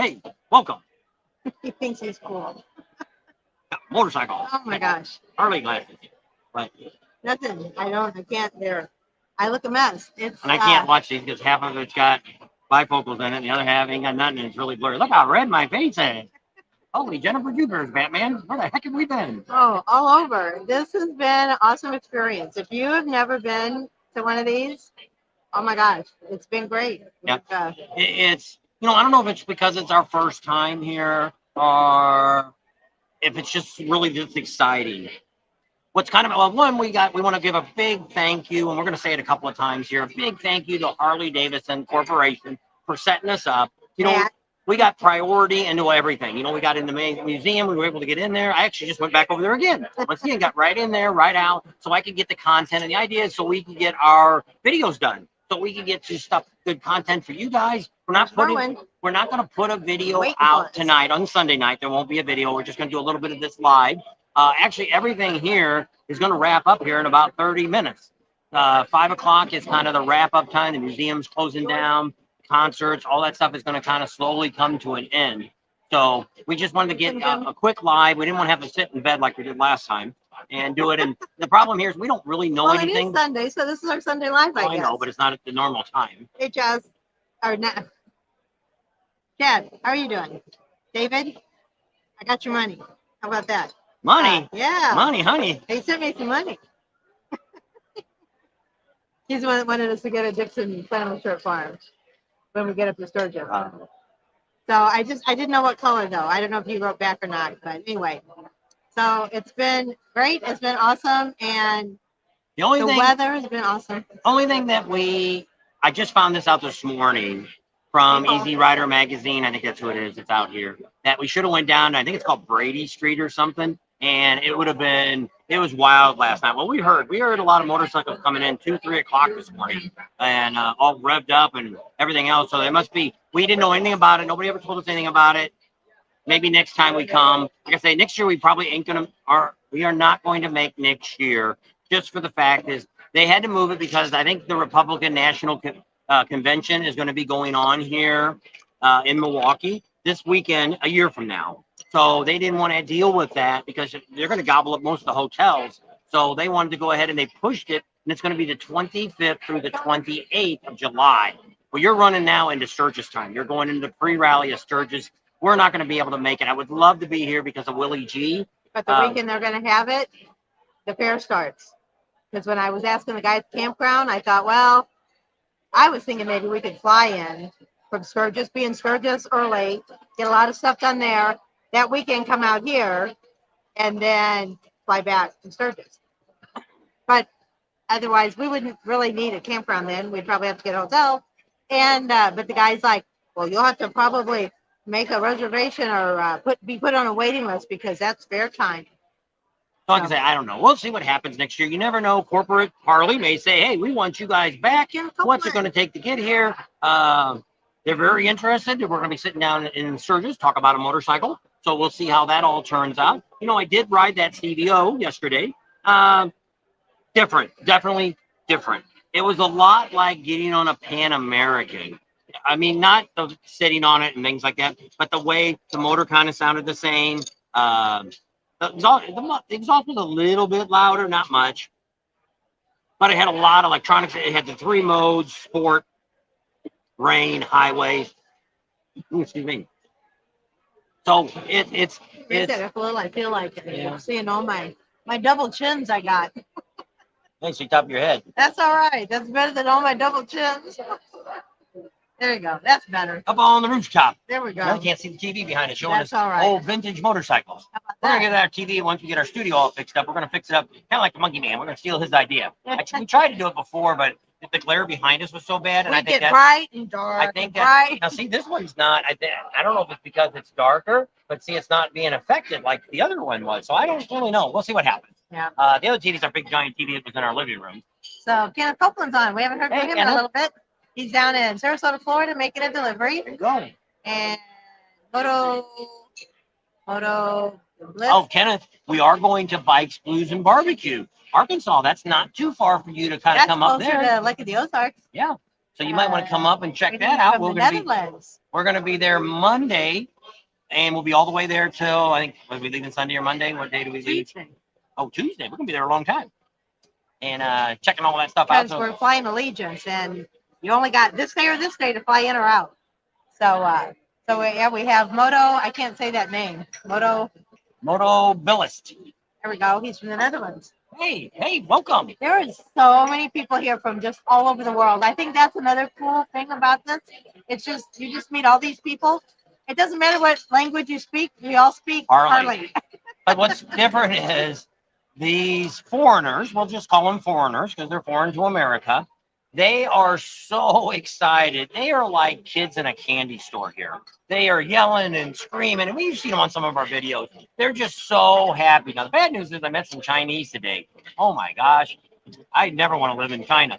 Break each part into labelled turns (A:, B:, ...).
A: Hey, welcome.
B: He thinks he's cool.
A: Motorcycle.
B: Oh my gosh.
A: Harley glasses. But,
B: Nothing. I can't there. I look a mess. It's
A: and I can't watch these because half of it's got bifocals in it, and the other half ain't got nothing, and it's really blurry. Look how red my face is. Holy Jennifer Jupiter's Batman. Where the heck have we been?
B: oh, all over. This has been an awesome experience. If you have never been to one of these, oh my gosh, it's been great.
A: Yeah. It's, I don't know if it's because it's our first time here or if it's just really just exciting. What's kind of, well, one, we want to give a big thank you, and we're going to say it a couple of times here, a big thank you to Harley-Davidson Corporation for setting us up. We got priority into everything. We got in the main museum. We were able to get in there. I actually just went back over there again. Once again, got right in there, right out, so I could get the content. And the idea is so we can get our videos done, so we can get to stuff, good content for you guys. We're not going to put a video out tonight on Sunday night. There won't be a video. We're just going to do a little bit of this live. Actually, everything here is going to wrap up here in about 30 minutes. 5 o'clock is kind of the wrap-up time. The museum's closing down. Concerts, all that stuff is going to kind of slowly come to an end. So we just wanted to get a quick live. We didn't want to have to sit in bed like we did last time and do it. And the problem here is we don't really know anything.
B: It is Sunday, so this is our Sunday live, I guess.
A: I know, but it's not at the normal time.
B: Hey, Chad, how are you doing? David, I got your money. How about that?
A: Money?
B: Yeah.
A: Money, honey.
B: He sent me some money. He's the one that wanted us to get a Dixon flannel shirt farm when we get up to Sturgis. So I didn't know what color though. I don't know if you wrote back or not, but anyway. So it's been great. It's been awesome, and the weather has been awesome.
A: Only thing that I just found this out this morning from Easy Rider magazine. I think that's who it is. It's out here. That we should have went down. I think it's called Brady Street or something. And it was wild last night. Well, we heard a lot of motorcycles coming in 2, 3 o'clock this morning and all revved up and everything else. So we didn't know anything about it. Nobody ever told us anything about it. Maybe next time we come, like I say, next year we probably we are not going to make next year, just for the fact is they had to move it because I think the Republican National Convention is going to be going on here in Milwaukee this weekend, a year from now. So they didn't want to deal with that because they're going to gobble up most of the hotels. So they wanted to go ahead and they pushed it, and it's going to be the 25th through the 28th of July. Well, you're running now into Sturgis time. You're going into the pre-rally of Sturgis. We're not going to be able to make it. I would love to be here because of Willie G.
B: But the weekend they're going to have it, the fair starts. Because when I was asking the guy at the campground, I thought, well, I was thinking maybe we could fly in from Sturgis, be in Sturgis early, get a lot of stuff done there. That weekend, come out here, and then fly back to Sturgis. But otherwise, we wouldn't really need a campground then. We'd probably have to get a hotel. And but the guy's like, well, you'll have to probably make a reservation or be put on a waiting list because that's fair time.
A: So like I say, I don't know. We'll see what happens next year. You never know. Corporate Harley may say, hey, we want you guys back. What's it going to take to get here? They're very interested. We're going to be sitting down in Sturgis, talk about a motorcycle. So we'll see how that all turns out. I did ride that CVO yesterday. Different, definitely different. It was a lot like getting on a Pan American. I mean, not the sitting on it and things like that, but the way the motor kind of sounded the same. The exhaust was a little bit louder, not much. But it had a lot of electronics. It had the 3 modes, sport, rain, highway. Excuse me. So it's
B: I feel like it. Yeah. Seeing all my double chins I got.
A: Thanks to the top of your head.
B: That's all right. That's better than all my double chins. There you go. That's better.
A: Up on the rooftop.
B: There we go.
A: Now you can't see the TV behind it showing us old vintage motorcycles. We're going to get our TV once we get our studio all fixed up. We're going to fix it up kind of like the Monkey Man. We're going to steal his idea. Actually, we tried to do it before, but the glare behind us was so bad. And I think
B: bright and dark.
A: I think that, now see, this one's not, I don't know if it's because it's darker, but see, it's not being affected like the other one was. So I don't really know. We'll see what happens.
B: Yeah.
A: The other TV's our big giant TV that was in our living room.
B: So Kenneth Copeland's on. We haven't heard from him in a little bit. He's down in Sarasota, Florida, making a delivery.
A: There you go.
B: And Moto.
A: Oh, Kenneth, we are going to Bikes, Blues, and Barbecue, Arkansas. That's not too far for you to kind of come up there.
B: That's closer to Lake of the Ozarks.
A: Yeah. So you might want to come up and check that
B: Greetings
A: out.
B: from the
A: We're gonna
B: Netherlands.
A: we're gonna be there Monday, and we'll be all the way there till I think are we leaving Sunday or Monday? What day do we leave?
B: Tuesday.
A: Oh, Tuesday. We're gonna be there a long time, and checking all that stuff out.
B: Because
A: So
B: we're flying Allegiance, and you only got this day or this day to fly in or out. So yeah, we have Moto. I can't say that name. Moto.
A: Billist.
B: There we go. He's from the Netherlands.
A: Hey, welcome.
B: There are so many people here from just all over the world. I think that's another cool thing about this. It's just you just meet all these people. It doesn't matter what language you speak. We all speak Harley.
A: But what's different is these foreigners, we'll just call them foreigners because they're foreign to America. They are so excited. They are like kids in a candy store here. They are yelling and screaming, and we've seen them on some of our videos. They're just so happy. Now, the bad news is I met some Chinese today. Oh my gosh. I never want to live in China.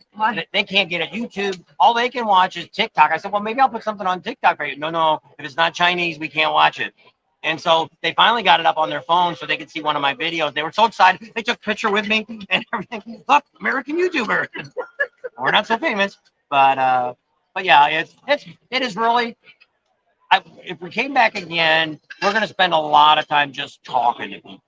A: They can't get at YouTube. All they can watch is TikTok. I said, well, maybe I'll put something on TikTok for you. No. If it's not Chinese, we can't watch it. And so they finally got it up on their phone so they could see one of my videos. They were so excited. They took a picture with me and everything. Look, American YouTuber. We're not so famous, but yeah, it is really. If we came back again, we're going to spend a lot of time just talking to people.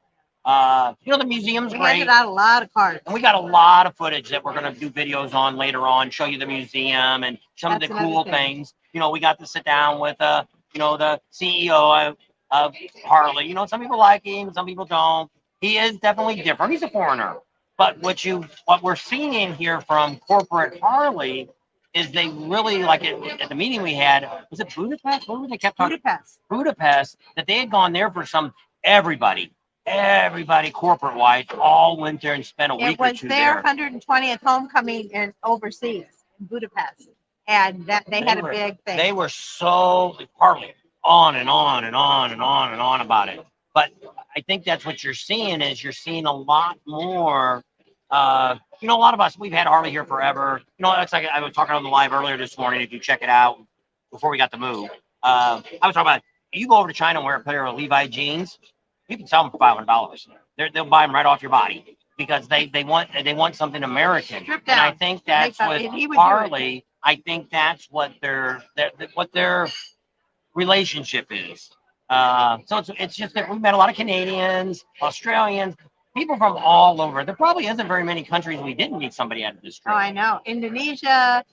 A: The museum's
B: We
A: great.
B: handed out a lot of cards.
A: And we got a lot of footage that we're going to do videos on later on, show you the museum and some of the cool things. We got to sit down with, the CEO of Harley. Some people like him, some people don't. He is definitely different. He's a foreigner. But what we're seeing here from corporate Harley is they really like it. At the meeting we had, was it Budapest? What were they kept talking? Budapest. That they had gone there for everybody corporate wide all went there and spent a week or two there.
B: It was their 120th homecoming in overseas in Budapest, and they had a big thing.
A: They were so Harley on and on and on and on and on about it. But I think that's what you're seeing a lot more. A lot of us, we've had Harley here forever. It's like I was talking on the live earlier this morning. If you check it out before we got the move, I was talking about you go over to China and wear a pair of Levi jeans, you can sell them for $500. They'll buy them right off your body because they want something American. And I think that's what Harley. I think that's what their relationship is. So it's just that we met a lot of Canadians, Australians, people from all over. There probably isn't very many countries we didn't meet somebody out of this trip.
B: Oh, I know. Indonesia.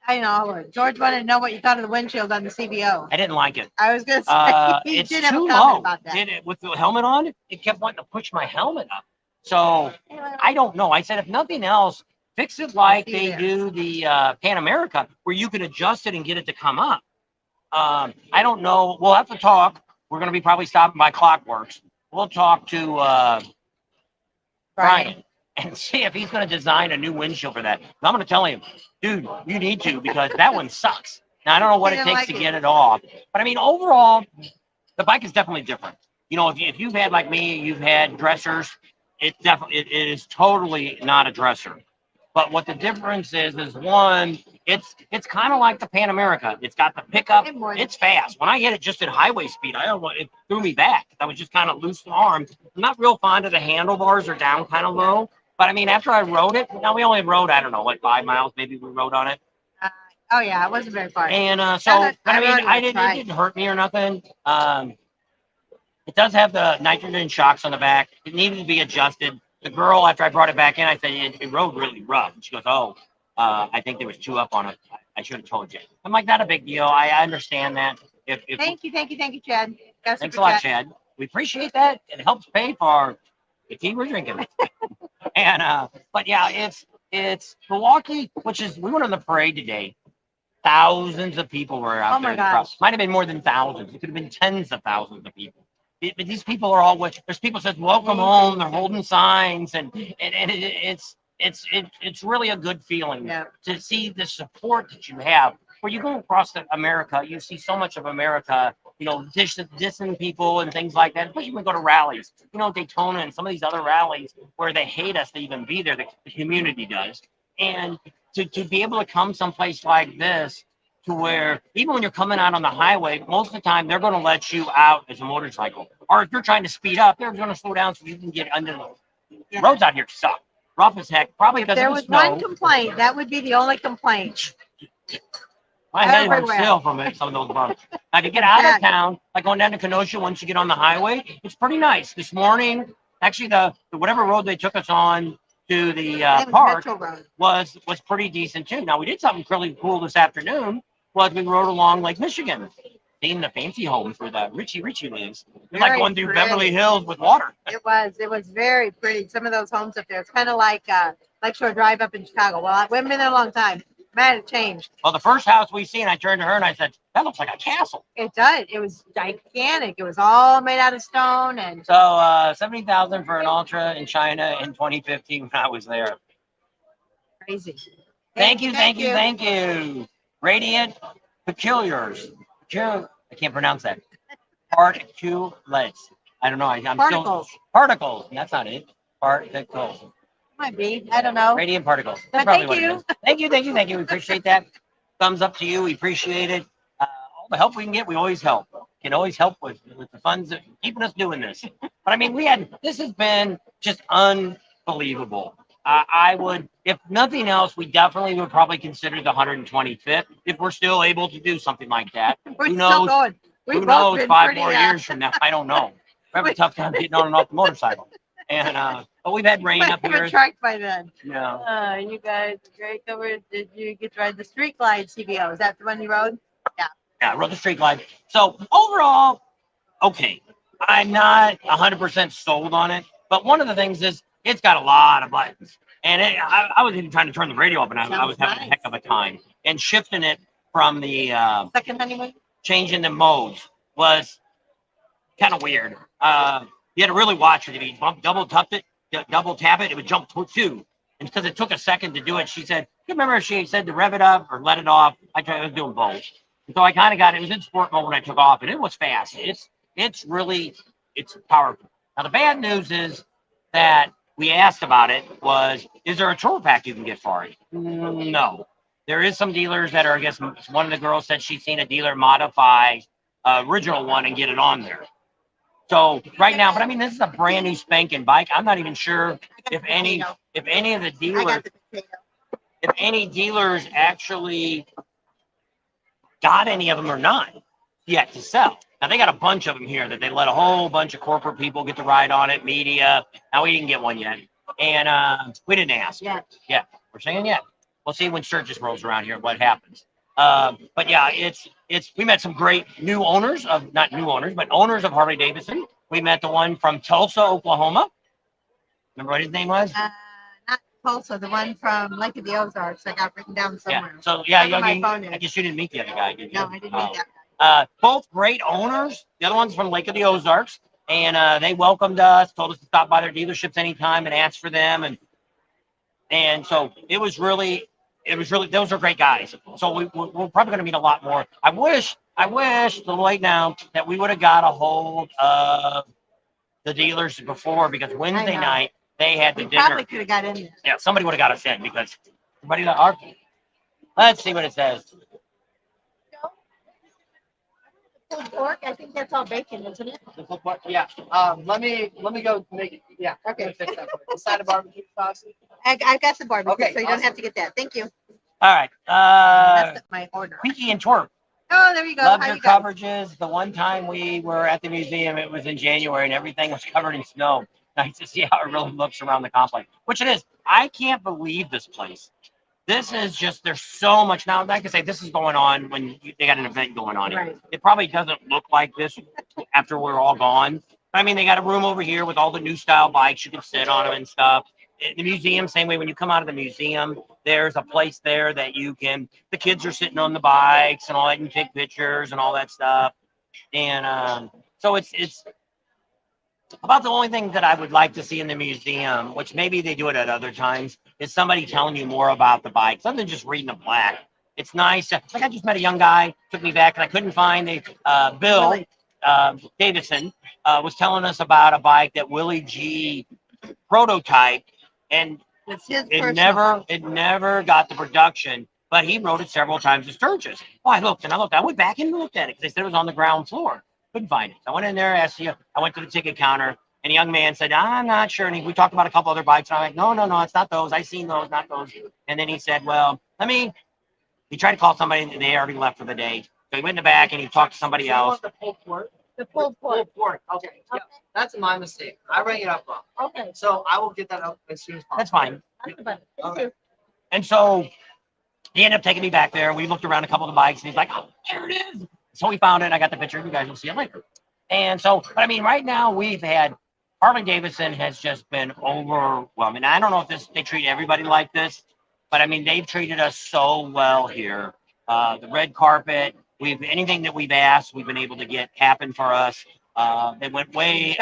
B: I know. George wanted to know what you thought of the windshield on the CBO.
A: I didn't like it.
B: I was going to say, he
A: it's
B: did have a
A: too
B: comment
A: low.
B: about that.
A: Did it with the helmet on? It kept wanting to push my helmet up. So I don't know. I said, if nothing else, fix it like they do the Pan America, where you can adjust it and get it to come up. I don't know. We'll have to talk. We're going to be probably stopping by Clockworks. We'll talk to Brian and see if he's going to design a new windshield for that. I'm going to tell him, dude, you need to, because that one sucks. Now, I don't know what it takes to get it off. But I mean, overall, the bike is definitely different. If you've had, like me, you've had dressers, it is totally not a dresser. But what the difference is one, it's kind of like the Pan America. It's got the pickup. It's fast. When I hit it just at highway speed, it threw me back. I was just kind of loose arm. I'm not real fond of the handlebars. They're down kind of low. But I mean, after I rode it, now we only rode, I don't know, 5 miles maybe we rode on it.
B: Oh yeah, it wasn't very far.
A: And it didn't hurt me or nothing. It does have the nitrogen shocks on the back. It needed to be adjusted. The girl, after I brought it back in, I said, it rode really rough. And she goes, I think there was 2 up on it. I should have told you. I'm like, not a big deal. I understand that.
B: Thank you, Chad.
A: Thanks a lot, Chad. We appreciate that. It helps pay for the tea we're drinking. But yeah, it's Milwaukee, we went on the parade today. Thousands of people were out there. Might have been more than thousands. It could have been tens of thousands of people. But these people are all there's people says welcome home. They're holding signs, and it's really a good feeling to see the support that you have. Where you go across America, you see so much of America, dissing people and things like that. Especially when we go to rallies, Daytona and some of these other rallies where they hate us to even be there. The community does, and to be able to come someplace like this, to where even when you're coming out on the highway, most of the time they're going to let you out as a motorcycle. Or if you're trying to speed up, they're going to slow down so you can get under the roads out here suck. rough as heck, probably
B: If
A: because
B: there
A: of the
B: was
A: snow.
B: one complaint, that would be the only complaint.
A: My head hurts
B: Everywhere.
A: still from it, some of those bumps. Now, to get out of
B: bet.
A: town, like going down to Kenosha, once you get on the highway, it's pretty nice. This morning, actually, the whatever road they took us on to the
B: I think it was
A: park
B: Metro Road.
A: was pretty decent too. Now, we did something really cool this afternoon. Was we rode along Lake Michigan, seeing the fancy homes where the Richie lives. It's like
B: Very
A: going through
B: pretty.
A: Beverly Hills with water.
B: It was very pretty. Some of those homes up there, it's kind of like Lakeshore Drive up in Chicago. Well, we haven't been there a long time. Man, it changed.
A: Well, the first house we seen, I turned to her and I said, "That looks like a castle."
B: It does. It was gigantic. It was all made out of stone and
A: So 70,000 for an Ultra in China in 2015 when I was there.
B: crazy.
A: Thank you. Radiant Peculiars. I can't pronounce that. Particulates. I don't know. I'm
B: Particles.
A: still particles. That's not it. Particles.
B: Might be. I don't know.
A: Radiant particles. That's
B: But
A: probably
B: thank
A: what
B: you.
A: it is. Thank you. We appreciate that. Thumbs up to you. We appreciate it. All the help we can get, we always help. Can always help with the funds that keeping us doing this. But I mean, this has been just unbelievable. I would, if nothing else, we definitely would probably consider the 125th if we're still able to do something like that.
B: We're
A: Who
B: still
A: knows?
B: going. We've
A: Who
B: both
A: knows?
B: been
A: 5
B: pretty,
A: more years from now, I don't know. We have a tough time getting on and off the motorcycle. And but we've had rain up
B: We're
A: here.
B: tracked by then.
A: Yeah.
B: You guys, great cover. Did you get to ride the Street Glide CBO? Is that the one you rode?
A: Yeah, I rode the Street Glide. So overall, okay. I'm not 100% sold on it, but one of the things is it's got a lot of buttons. And I was even trying to turn the radio up, and I was having a heck of a time. And shifting it from the
B: Second honeymoon?
A: changing the modes was kind of weird. You had to really watch it. If you double tap it, it would jump to 2. And because it took a second to do it, she said, you remember if she said to rev it up or let it off? I was doing both. And so I kind of it was in sport mode when I took off, and it was fast. It's powerful. Now, the bad news is that we asked about it was, is there a tour pack you can get for it? No. There is some dealers that are, I guess, one of the girls said she's seen a dealer modify original one and get it on there. So right now, but I mean, this is a brand new spanking bike. I'm not even sure if any of the dealers, if any dealers actually got any of them or not yet to sell. Now they got a bunch of them here that they let a whole bunch of corporate people get to ride on it, media. Now we didn't get one yet, and we didn't ask. Yeah, we're saying yet. We'll see when Sturgis rolls around here what happens. But yeah, we met some great new owners of, not new owners, but owners of Harley-Davidson. We met the one from Tulsa, Oklahoma. Remember what his name was?
B: Not Tulsa, the one from Lake of the Ozarks. I got written down somewhere.
A: Yeah. So I guess you didn't meet the other guy, did you?
B: No, I didn't meet that guy.
A: Both great owners. The other one's from Lake of the Ozarks, and they welcomed us, told us to stop by their dealerships anytime and ask for them, and so it was really, those are great guys. So we're probably going to meet a lot more. I wish, a little late now, that we would have got a hold of the dealers before, because Wednesday night they had the dinner.
B: Probably could have got in there.
A: Yeah, somebody would have got us in, because somebody let's see what it says.
B: Pulled pork, I think that's all bacon, isn't it?
C: Yeah. Let me go make it. Yeah.
B: Okay.
C: Fix that for you. The side of barbecue sauce.
B: I got the barbecue,
C: Okay,
B: so you don't
C: awesome.
B: have to get that. Thank you.
A: All right.
B: That's my order.
A: Pinky and Twerp.
B: Oh, there you go.
A: Love
B: How
A: your
B: you guys?
A: coverages. The one time we were at the museum, it was in January and everything was covered in snow. Nice to see how it really looks around the complex, which it is. I can't believe this place. This is just, there's so much now. Like I say, this is going on when they got an event going on here.
B: Right.
A: It probably doesn't look like this after we're all gone. I mean, they got a room over here with all the new style bikes. You can sit on them and stuff. The museum, same way. When you come out of the museum, there's a place there that the kids are sitting on the bikes and all that, and take pictures and all that stuff. And so it's about the only thing that I would like to see in the museum, which maybe they do it at other times, is somebody telling you more about the bikes, other than just reading a plaque. It's nice. Like I just met a young guy, took me back, and I couldn't find Bill Davidson was telling us about a bike that Willie G prototyped, and
B: It's his
A: it
B: personal.
A: never got the production, but he rode it several times to Sturgis. Well, I looked. I went back and looked at it because they said it was on the ground floor. Couldn't find it. So I went in there, asked you. I went to the ticket counter, And a young man said, I'm not sure. And we talked about a couple other bikes. And I'm like, no, it's not those. I seen those, not those. And then he said, well, he tried to call somebody and they already left for the day. So he went in the back and he talked to somebody else.
C: The pulled port.
B: The pulled port.
C: Okay. Yeah. That's my mistake. I rang it up wrong.
B: Okay.
C: So I will get that up as soon as possible.
A: That's fine.
C: Okay.
A: And so he ended up taking me back there. We looked around a couple of the bikes and he's like, oh, there it is. So we found it. I got the picture. You guys will see it later. And so, but I mean, right now we've had Harley-Davidson has just been overwhelming. I don't know if they treat everybody like this, but I mean, they've treated us so well here. The red carpet, anything that we've asked, we've been able to get happen for us. They went way.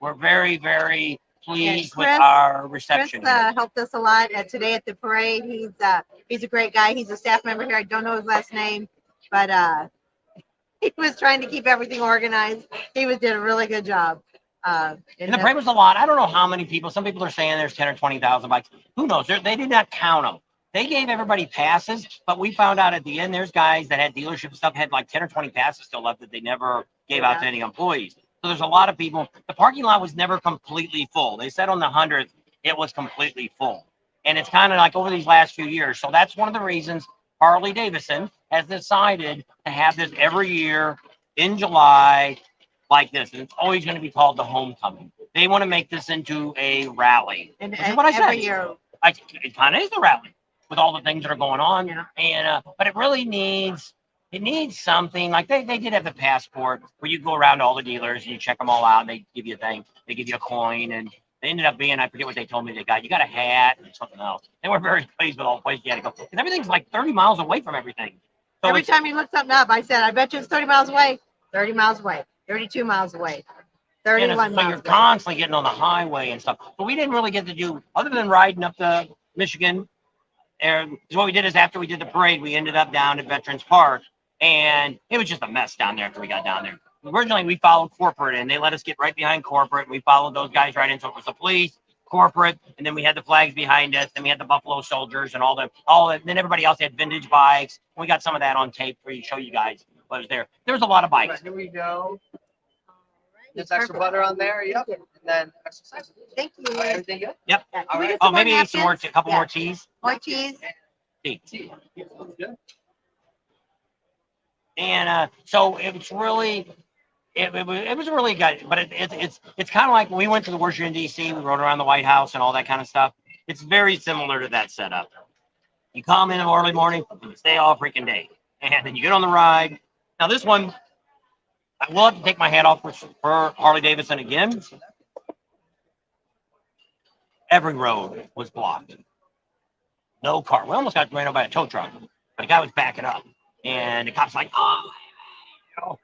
A: We're very, very pleased with our reception.
B: Chris helped us a lot today at the parade. He's a great guy. He's a staff member here. I don't know his last name, but he was trying to keep everything organized. He did a really good job.
A: And the parade was a lot. I don't know how many people. Some people are saying there's 10 or 20,000 bikes. Who knows? They did not count them. They gave everybody passes, but we found out at the end there's guys that had dealership stuff had like 10 or 20 passes still left that they never gave out to any employees. So there's a lot of people. The parking lot was never completely full. They said on the 100th it was completely full. And it's kind of like over these last few years. So that's one of the reasons Harley-Davidson has decided to have this every year in July like this. And it's always going to be called the homecoming. They want to make this into a rally.
B: And
A: what I said.
B: Year.
A: It kind of is a rally with all the things that are going on.
B: Yeah.
A: And but it really needs something like they did have the passport where you go around to all the dealers and you check them all out and they give you a thing. They give you a coin and they ended up being, I forget what they told me they got. You got a hat and something else. They were very pleased with all the places you had to go. And everything's like 30 miles away from everything. So
B: every time you look something up, I said, I bet you it's 30 miles away, 30 miles away, 32 miles away, 31 miles away.
A: So you're constantly getting on the highway and stuff. But we didn't really get to do, other than riding up to Michigan. And what we did is after we did the parade, we ended up down at Veterans Park. And it was just a mess down there after we got down there. Originally, we followed corporate, and they let us get right behind corporate. And we followed those guys right in. So it was the police, corporate, and then we had the flags behind us. Then we had the Buffalo Soldiers and all that. Then everybody else had vintage bikes. We got some of that on tape for you to show you guys what was there. There was a lot of bikes.
C: Right, here we go. There's
B: Perfect.
C: extra butter on there. Yep. And then extra sauce.
B: Thank you.
C: All right, everything good?
A: Yep.
C: All right.
A: Oh, maybe some more, a couple more cheese.
B: More cheese.
A: Tea.
C: Good.
A: And so it was really, it was really good. But it's kind of like when we went to the Washington D.C. We rode around the White House and all that kind of stuff. It's very similar to that setup. You come in the early morning, and you stay all freaking day, and then you get on the ride. Now this one, I will have to take my hat off for Harley-Davidson again. Every road was blocked. No car. We almost got ran over by a tow truck, but the guy was backing up. And the cop's like, oh, you know.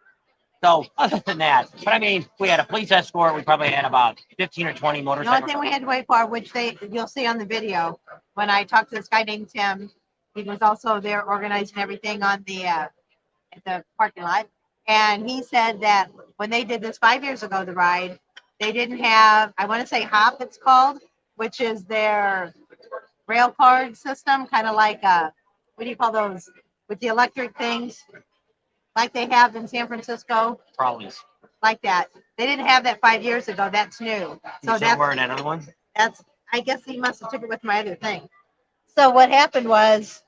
A: So other than that, but I mean, we had a police escort. We probably had about 15 or 20
B: The
A: motorcycles.
B: only thing we had to wait for, which you'll see on the video, when I talked to this guy named Tim, he was also there organizing everything on at the parking lot. And he said that when they did this 5 years ago, the ride, they didn't have, I want to say HOP it's called, which is their rail card system, kind of like, what do you call those? With the electric things, like they have in San Francisco,
A: Trolleys.
B: like that. They didn't have that 5 years ago. That's new. So
A: that's wearing another one.
B: I guess he must have took it with my other thing. So what happened was,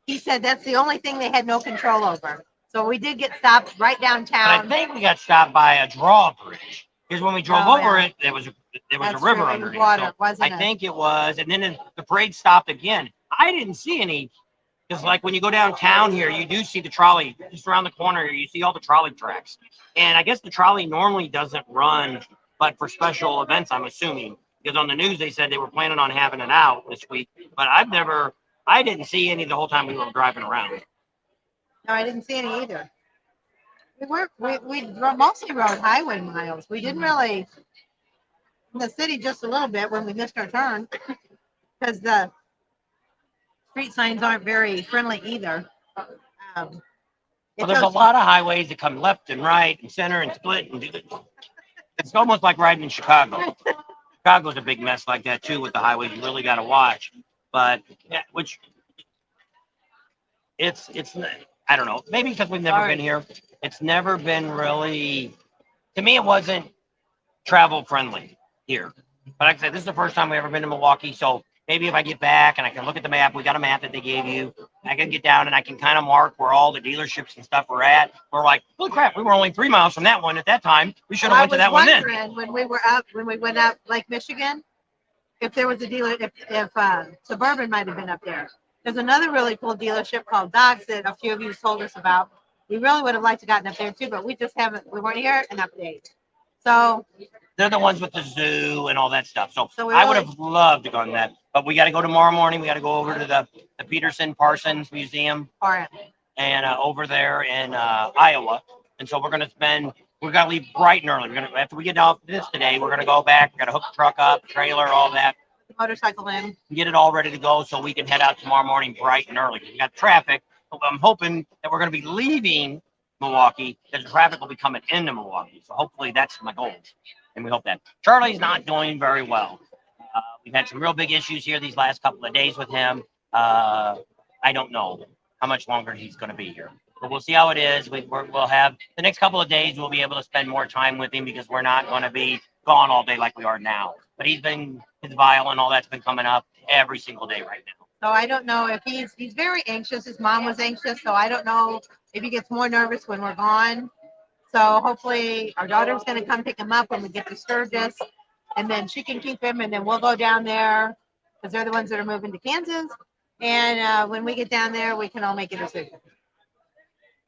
B: he said that's the only thing they had no control over. So we did get stopped right
A: But I
B: downtown.
A: think we got stopped by a drawbridge. Because when we drove
B: Oh,
A: over
B: yeah.
A: it, there was a
B: That's
A: river
B: true. It was
A: underneath.
B: water,
A: So
B: wasn't
A: I
B: it?
A: think it was, and then the parade stopped again. I didn't see any. Because like when you go downtown here, you do see the trolley just around the corner here. You see all the trolley tracks. And I guess the trolley normally doesn't run, but for special events, I'm assuming. Because on the news, they said they were planning on having it out this week. But I didn't see any the whole time we were driving around.
B: No, I didn't see any either. We mostly rode highway miles. We didn't really, in the city just a little bit when we missed our turn. Because the street signs aren't very friendly either.
A: Well, there's a lot of highways that come left and right and center and split. And it's almost like riding in Chicago. Chicago's a big mess like that too with the highways. You really got to watch. But yeah, which it's I don't know. Maybe because we've never been here. It's never been really, to me, it wasn't travel friendly here. But like I said, this is the first time we've ever been to Milwaukee, so maybe if I get back and I can look at the map, we got a map that they gave you. I can get down and I can kind of mark where all the dealerships and stuff are at. We're like, holy crap, we were only 3 miles from that one at that time. We should have went to that one then.
B: When we went up Lake Michigan, if there was a dealer, if Suburban might have been up there. There's another really cool dealership called Dogs that a few of you told us about. We really would have liked to gotten up there too, but we just haven't. We weren't here an update. So
A: they're the ones with the zoo and all that stuff. So
B: we
A: I would have loved to go on that, but we got to go tomorrow morning. We got to go over to the Peterson Parsons Museum and over there in Iowa. And so we're gonna got to leave bright and early. After we get off this today, we're gonna go back. We got to hook the truck up, trailer, all that.
B: The motorcycle in.
A: Get it all ready to go so we can head out tomorrow morning bright and early. We got traffic. I'm hoping that we're going to be leaving Milwaukee, that the traffic will be coming into Milwaukee. So hopefully that's my goal. And we hope that. Charlie's not doing very well. We've had some real big issues here these last couple of days with him. I don't know how much longer he's going to be here. But we'll see how it is. We'll have the next couple of days, we'll be able to spend more time with him because we're not going to be gone all day like we are now. But his vial and all that's been coming up every single day right now.
B: So I don't know if he's very anxious. His mom was anxious, so I don't know if he gets more nervous when we're gone. So hopefully our daughter's going to come pick him up when we get to Sturgis, and then she can keep him, and then we'll go down there because they're the ones that are moving to Kansas. And when we get down there, we can all make a decision.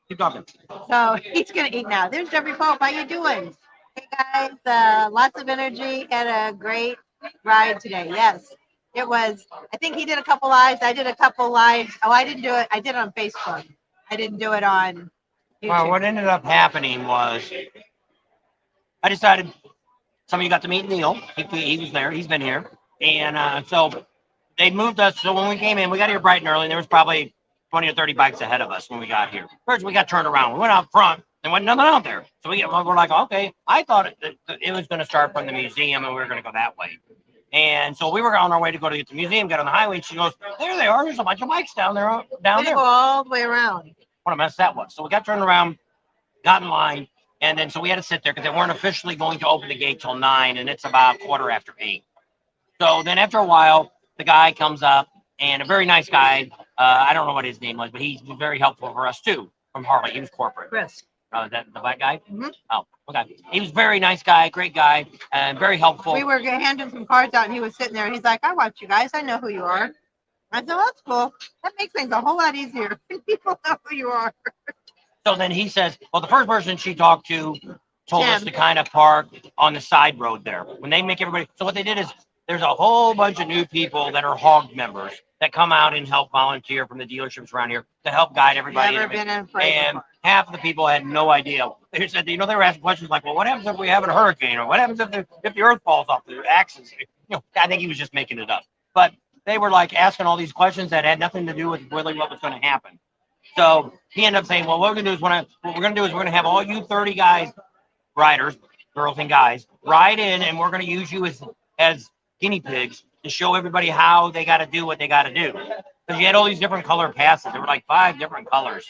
A: Keep talking.
B: So he's going to eat now. There's Jeffrey Pope. How you doing? Hey guys, lots of energy. Had a great ride today. Yes. It was, I think he did a couple lives. I did a couple lives. Oh, I didn't do it. I did it on Facebook. I didn't do it on YouTube.
A: Well, what ended up happening was I decided some of you got to meet Neil. He was there. He's been here. And so they moved us. So when we came in, we got here bright and early. And there was probably 20 or 30 bikes ahead of us when we got here. First, we got turned around. We went out front. There wasn't nothing out there. So we're like, okay. I thought it was going to start from the museum and we were going to go that way. And so we were on our way to go to the museum, got on the highway, and she goes, there they are. There's a bunch of bikes down there.
B: We go all the way around.
A: What a mess that was. So we got turned around, got in line, and then so we had to sit there because they weren't officially going to open the gate till 9, and it's about 8:15. So then after a while, the guy comes up, and a very nice guy. I don't know what his name was, but he's very helpful for us too, from Harley. He was corporate.
B: Chris.
A: That the black guy?
B: Mm-hmm.
A: Oh, okay. He was a very nice guy, great guy, and very helpful.
B: We were handing some cards out, and he was sitting there, and he's like, I watch you guys. I know who you are. I said, well, that's cool. That makes things a whole lot easier. People know who you are.
A: So then he says, well, the first person she talked to told us to kind of park on the side road there. When they make everybody, so what they did is there's a whole bunch of new people that are hog members that come out and help volunteer from the dealerships around here to help guide everybody.
B: Never been in a
A: and half of the people had no idea. They said, they were asking questions like, well, what happens if we have a hurricane? Or what happens if the earth falls off the axis? I think he was just making it up. But they were like asking all these questions that had nothing to do with really what was going to happen. So he ended up saying, well, what we're going to do is we're going to have all you 30 guys, riders, girls and guys, ride in, and we're going to use you as guinea pigs to show everybody how they got to do what they got to do. Because you had all these different color passes. There were like 5 different colors.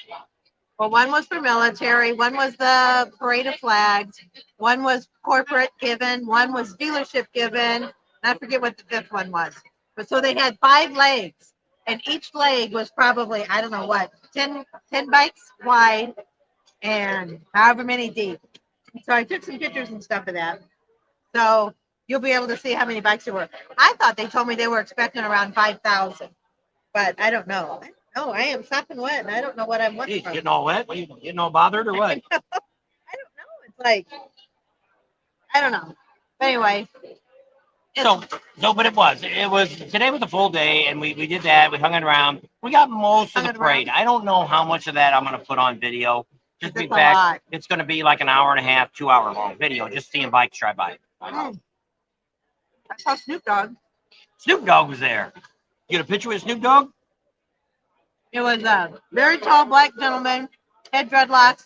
B: Well, one was for military, one was the parade of flags, one was corporate given, one was dealership given. I forget what the 5th one was. But so they had 5 legs, and each leg was probably, I don't know what, 10 bikes wide and however many deep. So I took some pictures and stuff of that. So you'll be able to see how many bikes there were. I thought they told me they were expecting around 5,000, but I don't know. No, I am sopping wet, and I don't know what I'm looking for.
A: Getting all wet? What, you getting all bothered or what?
B: I don't know. It's like, I don't know. But anyway.
A: But it was today was a full day, and we did that. We hung it around. We got most of the parade. I don't know how much of that I'm going to put on video. Just be back. It's going to be like an hour and a half, 2 hour long video, just seeing bikes drive by.
B: I saw Snoop Dogg.
A: Snoop Dogg was there. You get a picture with Snoop Dogg?
B: It was a very tall black gentleman, head dreadlocks,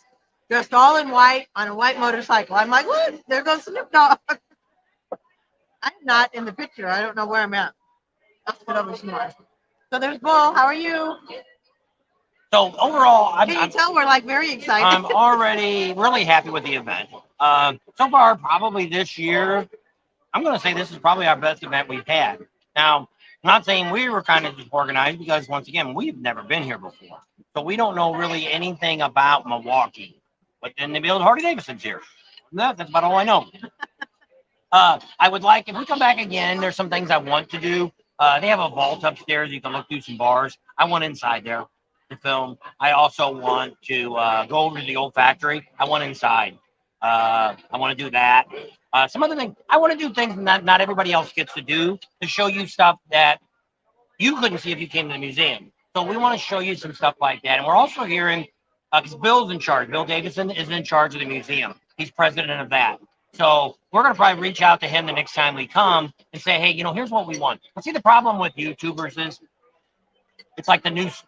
B: dressed all in white on a white motorcycle. I'm like, what? There goes Snoop Dogg. I'm not in the picture. I don't know where I'm at. I'll put over some more. So there's Bull. How are you?
A: So overall,
B: can you tell we're like very excited?
A: I'm already really happy with the event. So far, probably this year, I'm going to say this is probably our best event we've had. Now, I'm not saying we were kind of disorganized because, once again, we've never been here before. So we don't know really anything about Milwaukee. But then they build Harley-Davidson's here. That's about all I know. I would like, if we come back again, there's some things I want to do. They have a vault upstairs. You can look through some bars. I want inside there to film. I also want to go over to the old factory. I want inside. I want to do that. Some other things. I want to do things that not everybody else gets to do to show you stuff that you couldn't see if you came to the museum. So we want to show you some stuff like that. And we're also hearing, because Bill's in charge. Bill Davidson is in charge of the museum. He's president of that. So we're going to probably reach out to him the next time we come and say, hey, here's what we want. But see, the problem with YouTubers is it's like the news,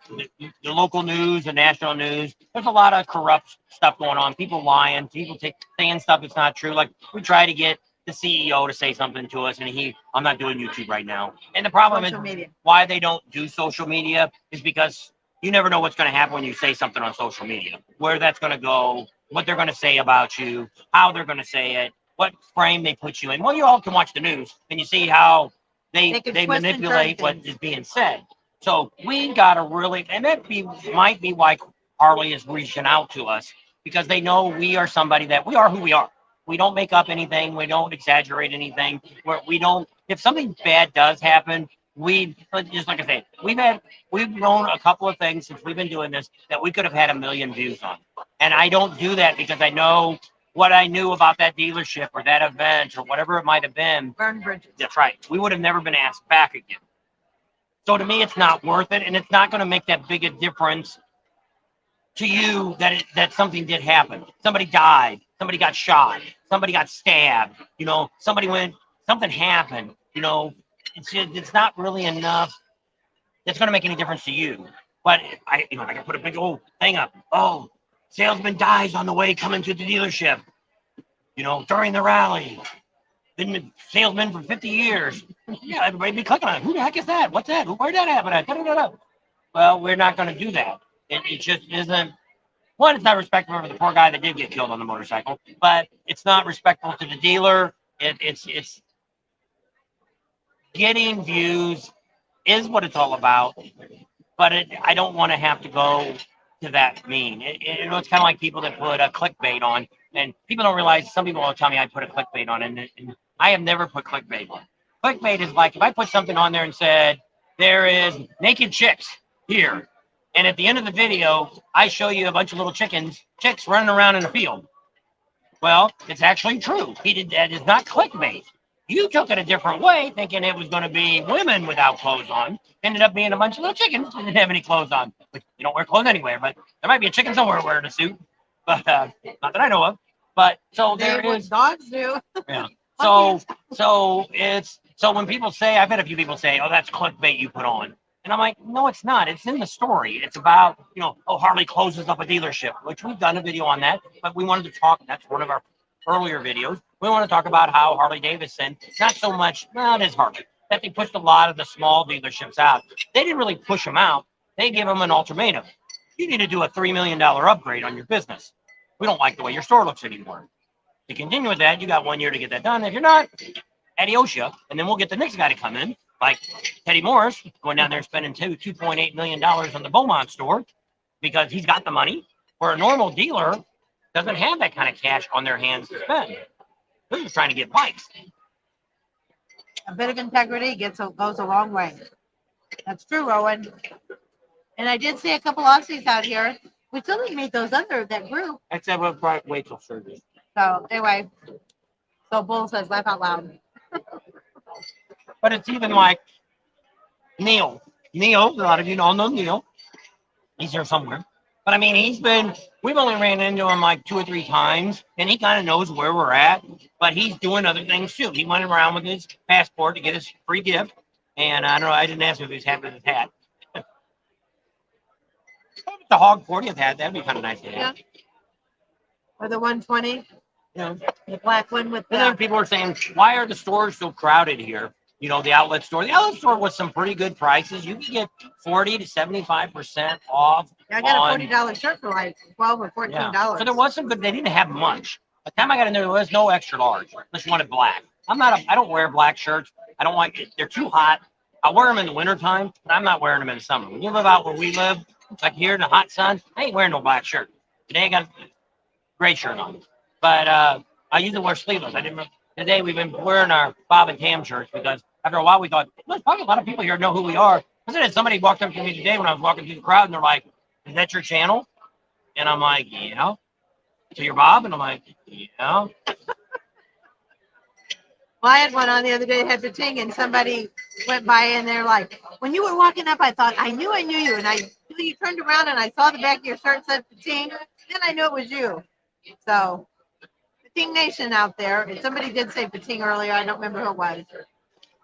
A: the local news, the national news. There's a lot of corrupt stuff going on. People lying, people saying stuff that's not true. Like we try to get the CEO to say something to us, and I'm not doing YouTube right now. And the problem is why they don't do social media is because you never know what's going to happen when you say something on social media, where that's going to go, what they're going to say about you, how they're going to say it, what frame they put you in. Well, you all can watch the news and you see how they manipulate what is being said. So we got to really, and that might be why Harley is reaching out to us, because they know we are somebody that we are who we are. We don't make up anything. We don't exaggerate anything. We don't, if something bad does happen, just like I said, we've known a couple of things since we've been doing this that we could have had 1 million views on. And I don't do that because I know what I knew about that dealership or that event or whatever it might have been.
B: Burn bridges.
A: That's right. We would have never been asked back again. So to me, it's not worth it, and it's not going to make that big a difference to you that something did happen. Somebody died. Somebody got shot. Somebody got stabbed. Something happened. It's not really enough that's going to make any difference to you. But I can put a big old thing up. Oh, salesman dies on the way coming to the dealership. During the rally. Been salesman for 50 years. Yeah, everybody be clicking on it. Who the heck is that? What's that? Where'd that happen at? Well, we're not going to do that. It just isn't. One, it's not respectful for the poor guy that did get killed on the motorcycle, but it's not respectful to the dealer. It's getting views is what it's all about, but I don't want to have to go to that mean. It's kind of like people that put a clickbait on, and people don't realize. Some people will tell me I put a clickbait on, and I have never put clickbait on. Clickbait is like if I put something on there and said there is naked chicks here, and at the end of the video I show you a bunch of little chicks running around in a field. Well, it's actually true. That is not clickbait. You took it a different way, thinking it was going to be women without clothes on. Ended up being a bunch of little chickens that didn't have any clothes on. But you don't wear clothes anywhere, but there might be a chicken somewhere wearing a suit. But not that I know of. But so there is.
B: Dogs do.
A: Yeah. So when people say, I've had a few people say, "Oh, that's clickbait you put on," and I'm like, no, it's not. It's in the story. It's about Harley closes up a dealership, which we've done a video on that. But we wanted to talk. That's one of our earlier videos. We want to talk about how Harley-Davidson, not so much, well, it is Harley, that they pushed a lot of the small dealerships out. They didn't really push them out. They give them an ultimatum. You need to do a $3 million upgrade on your business. We don't like the way your store looks anymore. To continue with that, you got 1 year to get that done. If you're not, adios ya, and then we'll get the next guy to come in, like Teddy Morris, going down there and spending $2.8 million on the Beaumont store because he's got the money, where a normal dealer doesn't have that kind of cash on their hands to spend. They're just trying to get bikes.
B: A bit of integrity goes a long way. That's true, Rowan. And I did see a couple Aussies out here. We still didn't meet that group.
A: Except we'll probably wait till surgery.
B: So anyway, so Bull says laugh out loud.
A: But it's even like Neil. Neil, a lot of you all know Neil. He's here somewhere. But I mean, we've only ran into him like 2 or 3 times, and he kind of knows where we're at, but he's doing other things too. He went around with his passport to get his free gift, and I don't know, I didn't ask him if he was happy with his hat. If it's a Hog 40th hat, that'd be kind of nice to have.
B: Yeah. Or the 120, the black one with
A: And then people are saying, why are the stores so crowded here? The outlet store. The outlet store with some pretty good prices. You can get 40 to 75% off.
B: I got a $40 shirt for like $12 or $14.
A: Yeah. So there was some good. They didn't have much. the time I got in there, there was no extra large. Unless you wanted black. I don't wear black shirts. I don't like it. They're too hot. I wear them in the wintertime, but I'm not wearing them in the summer. When you live out where we live, like here in the hot sun, I ain't wearing no black shirt. Today I got a gray shirt on. But I usually wear sleeveless. I didn't. Today we've been wearing our Bob and Tam shirts because after a while we thought, there's probably a lot of people here know who we are. Because then somebody walked up to me today when I was walking through the crowd and they're like, is that your channel? And I'm like, yeah. So you're Bob? And I'm like, yeah.
B: Well, I had one on the other day that had Pating, and somebody went by and they're like, when you were walking up, I thought, I knew you. And you turned around and I saw the back of your shirt said Pating. Then I knew it was you. So, Pating Nation out there. And somebody did say Pating earlier. I don't remember who it was.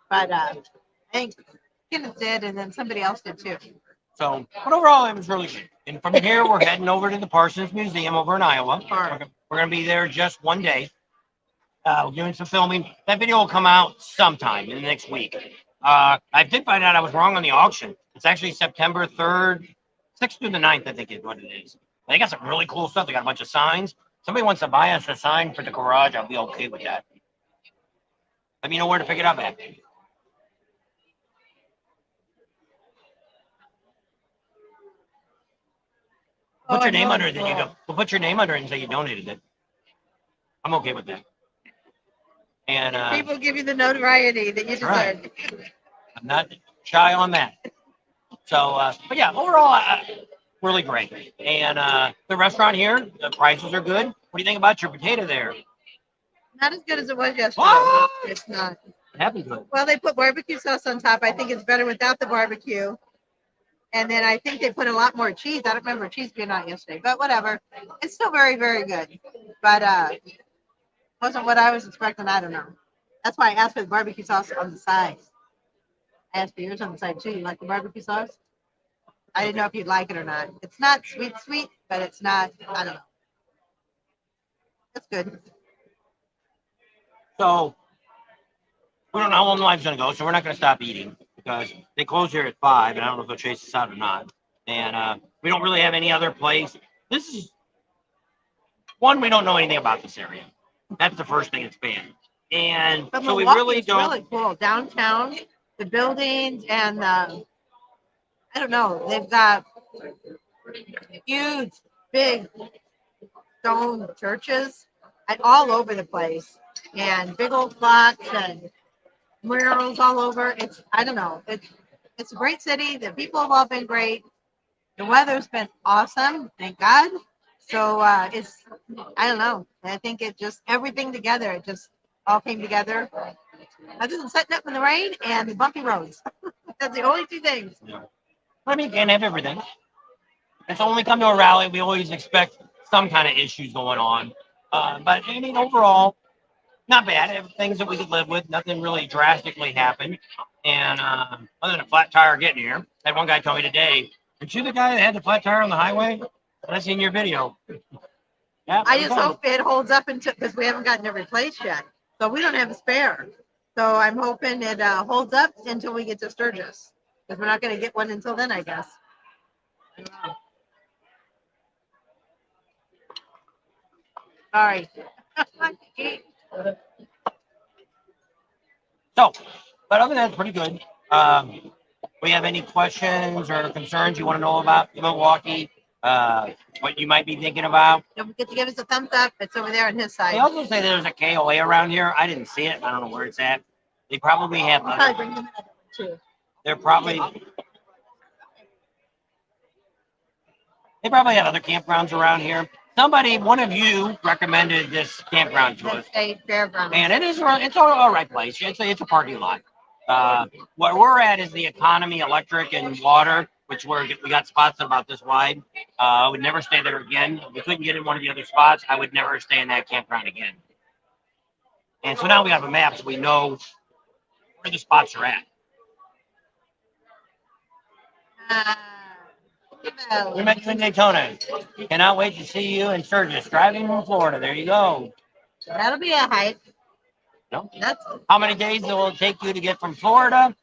B: But I think Kenneth did, and then somebody else did too.
A: So, but overall, it was really good. And from here, we're heading over to the Parsons Museum over in Iowa. We're going to be there just one day. We're doing some filming. That video will come out sometime in the next week. I did find out I was wrong on the auction. It's actually September 3rd, 6th through the 9th, I think is what it is. They got some really cool stuff. They got a bunch of signs. Somebody wants to buy us a sign for the garage. I'll be okay with that. Let me know where to pick it up at. Put your name under it, then you go. We'll put your name under it and say you donated it. I'm okay with that. And
B: people give you the notoriety that you deserve.
A: Right. I'm not shy on that. So, but yeah, overall, really great. And the restaurant here, the prices are good. What do you think about your potato there?
B: Not as good as it was yesterday.
A: What?
B: It's not.
A: What happened to it?
B: Well, they put barbecue sauce on top. I think it's better without the barbecue. And then I think they put a lot more cheese. I don't remember cheese being on yesterday, but whatever. It's still very, very good. But wasn't what I was expecting. I don't know. That's why I asked for the barbecue sauce on the side. I asked for yours on the side too. You like the barbecue sauce? I didn't know if you'd like it or not. It's not sweet, but it's not, I don't know. It's good.
A: So, we don't know how long the live's going to go, so we're not going to stop eating because they close here at 5, and I don't know if they'll chase us out or not. And we don't really have any other place. This is one, we don't know anything about this area. That's the first thing it's been. And
B: But
A: so we
B: Milwaukee
A: really
B: is
A: don't.
B: really cool. Downtown, the buildings, and I don't know. They've got huge, big stone churches and all over the place, and big old clocks and murals all over. I don't know. It's a great city. The people have all been great. The weather's been awesome, thank God. So I don't know. I think it just everything together. It just all came together. Other than setting up in the rain and the bumpy roads. That's the only two things.
A: Yeah. I mean, can't have everything. And so when we come to a rally, we always expect some kind of issues going on. But I mean, overall, not bad. Things that we could live with. Nothing really drastically happened. And other than a flat tire getting here, I had one guy tell me today, "Aren't you the guy that had the flat tire on the highway? That's in your video." Yeah,
B: I just hope it holds up until because we haven't gotten it replaced yet. So we don't have a spare. So I'm hoping it holds up until we get to Sturgis. Because we're not going to get one until then, I guess. I don't know. All right.
A: So, but other than that, it's pretty good. We have any questions or concerns you want to know about Milwaukee? What you might be thinking about?
B: Don't forget to give us a thumbs up. It's over there on his side.
A: They also say there's a KOA around here. I didn't see it. I don't know where it's at. They probably have.
B: I'll probably bring them too.
A: They're probably. They probably have other campgrounds around here. One of you recommended this campground to us.
B: State Fairgrounds.
A: And it's all right place. It's a parking lot. Where we're at is the economy, electric, and water, which we got spots about this wide. I would never stay there again. If we couldn't get in one of the other spots, I would never stay in that campground again. And so now we have a map, so we know where the spots are at. We met you in Daytona. Cannot wait to see you in Sturgis, driving from Florida. There you go.
B: That'll be a hike.
A: No?
B: That's
A: How many days will it take you to get from Florida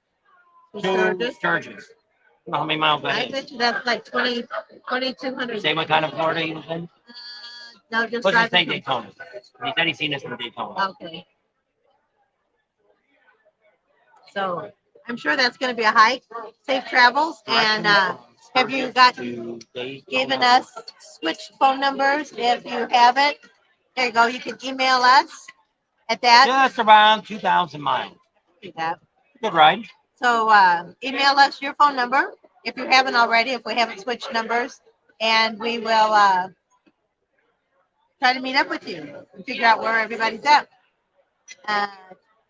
A: to
B: Sturgis.
A: Sturgis? I don't know how many miles that
B: I
A: is.
B: bet you that's like 2,200.
A: Say what kind of Florida you live in?
B: No, just
A: Let's just say
B: driving.
A: Daytona. He said he's seen us in Daytona.
B: Okay. So I'm sure that's going to be a hike. Safe travels. And have you given us switch phone numbers? If you haven't, there you go. You can email us at that.
A: Just around 2,000 miles.
B: Yeah.
A: Good ride.
B: So email us your phone number if you haven't already, if we haven't switched numbers, and we will try to meet up with you and figure out where everybody's at.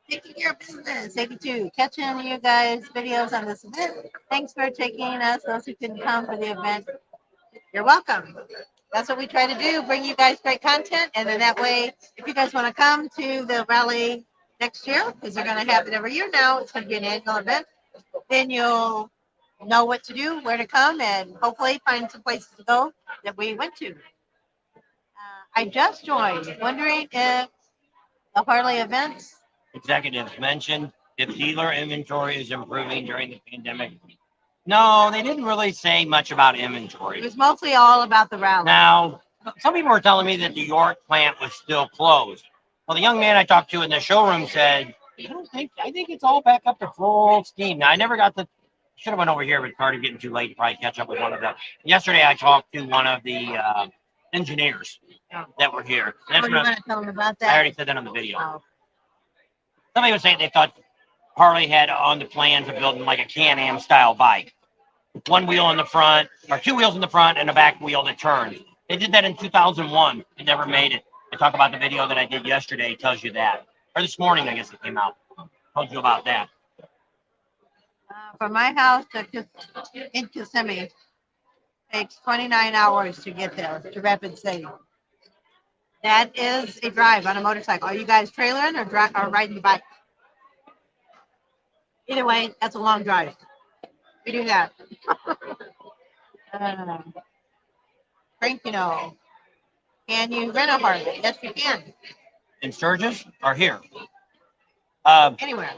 B: Taking care of business. Thank you to catching you guys' videos on this event. Thanks for taking us, those who couldn't come for the event. You're welcome. That's what we try to do, bring you guys great content, and then that way, if you guys want to come to the rally next year, because they're going to have it every year now, it's going to be an annual event, then you'll know what to do, where to come, and hopefully find some places to go that we went to. I just joined, wondering if the Harley events.
A: Executives mentioned if dealer inventory is improving during the pandemic. No, they didn't really say much about
B: It
A: inventory.
B: was mostly all about the rally.
A: Now, some people were telling me that the York plant was still closed. Well, the young man I talked to in the showroom said, I think it's all back up to full steam. Now, I never got the, should have went over here, but it started getting too late to probably catch up with one of them. Yesterday, I talked to one of the engineers that were here.
B: What are you going to tell them about
A: I
B: that?
A: already said that on the video.
B: Oh,
A: Somebody was saying they thought Harley had on the plans of building like a Can-Am style bike. One wheel in the front, or two wheels in the front and a back wheel that turns. They did that in 2001. It never made it. I talk about the video that I did yesterday. It tells you that. Or this morning, I guess it came out. Told you about that.
B: from my house to in Kissimmee takes 29 hours to get there to Rapid City. That is a drive on a motorcycle. Are you guys trailering or riding the bike? Either way, that's a long drive. We do that. Frank, can you rent a Harley? Yes, you can.
A: And Sturgis are here.
B: Anywhere.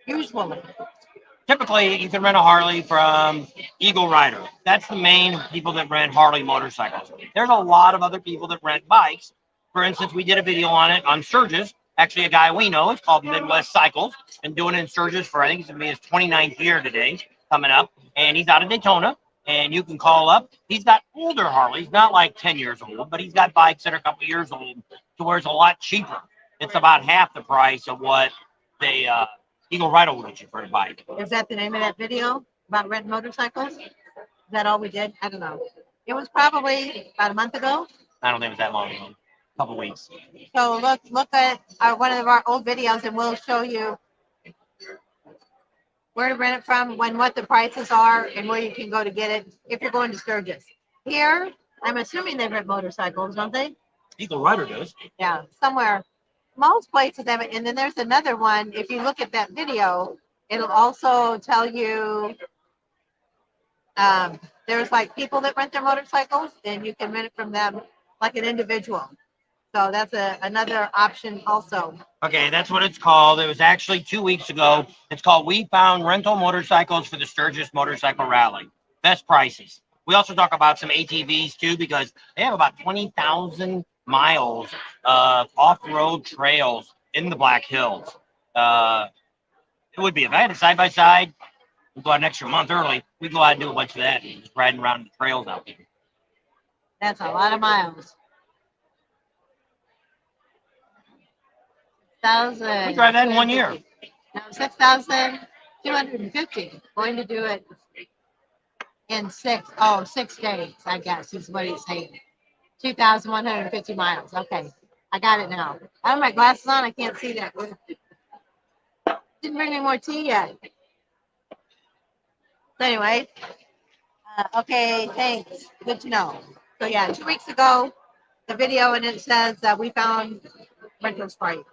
B: Usually.
A: Typically, you can rent a Harley from Eagle Rider. That's the main people that rent Harley motorcycles. There's a lot of other people that rent bikes. For instance, we did a video on it on Sturgis. Actually, a guy we know, it's called Midwest Cycles. Been doing it in Sturgis for, I think it's going to be his 29th year today, coming up. And he's out of Daytona. And you can call up. He's got older Harleys, not like 10 years old, but he's got bikes that are a couple years old to where it's a lot cheaper. It's about half the price of what the Eagle Rider will get you for a bike.
B: Is that the name of that video about renting motorcycles? Is that all we did? I don't know. It was probably about a month ago.
A: I don't think it was that long ago. A couple weeks.
B: So look at one of our old videos, and we'll show you where to rent it from, what the prices are, and where you can go to get it if you're going to Sturgis. Here, I'm assuming they rent motorcycles, don't they?
A: Eagle Rider does.
B: Yeah, somewhere. Most places have it, and then there's another one. If you look at that video, it'll also tell you there's like people that rent their motorcycles, and you can rent it from them like an individual. So that's another option also.
A: Okay, that's what it's called. It was actually 2 weeks ago. It's called We Found Rental Motorcycles for the Sturgis Motorcycle Rally. Best prices. We also talk about some ATVs too, because they have about 20,000 miles of off-road trails in the Black Hills. It would be if I had a side-by-side, we'd go out an extra month early. We'd go out and do a bunch of that, just riding around the trails out there.
B: That's a lot of miles.
A: We drive that in 1 year.
B: No, 6,250. Going to do it in 6 days, I guess is what he's saying. 2,150 miles. Okay, I got it now. I have my glasses on. I can't see that. Didn't bring any more tea yet. So anyway, okay, thanks. Good to know. So yeah, 2 weeks ago, the video, and it says that we found rentals for you.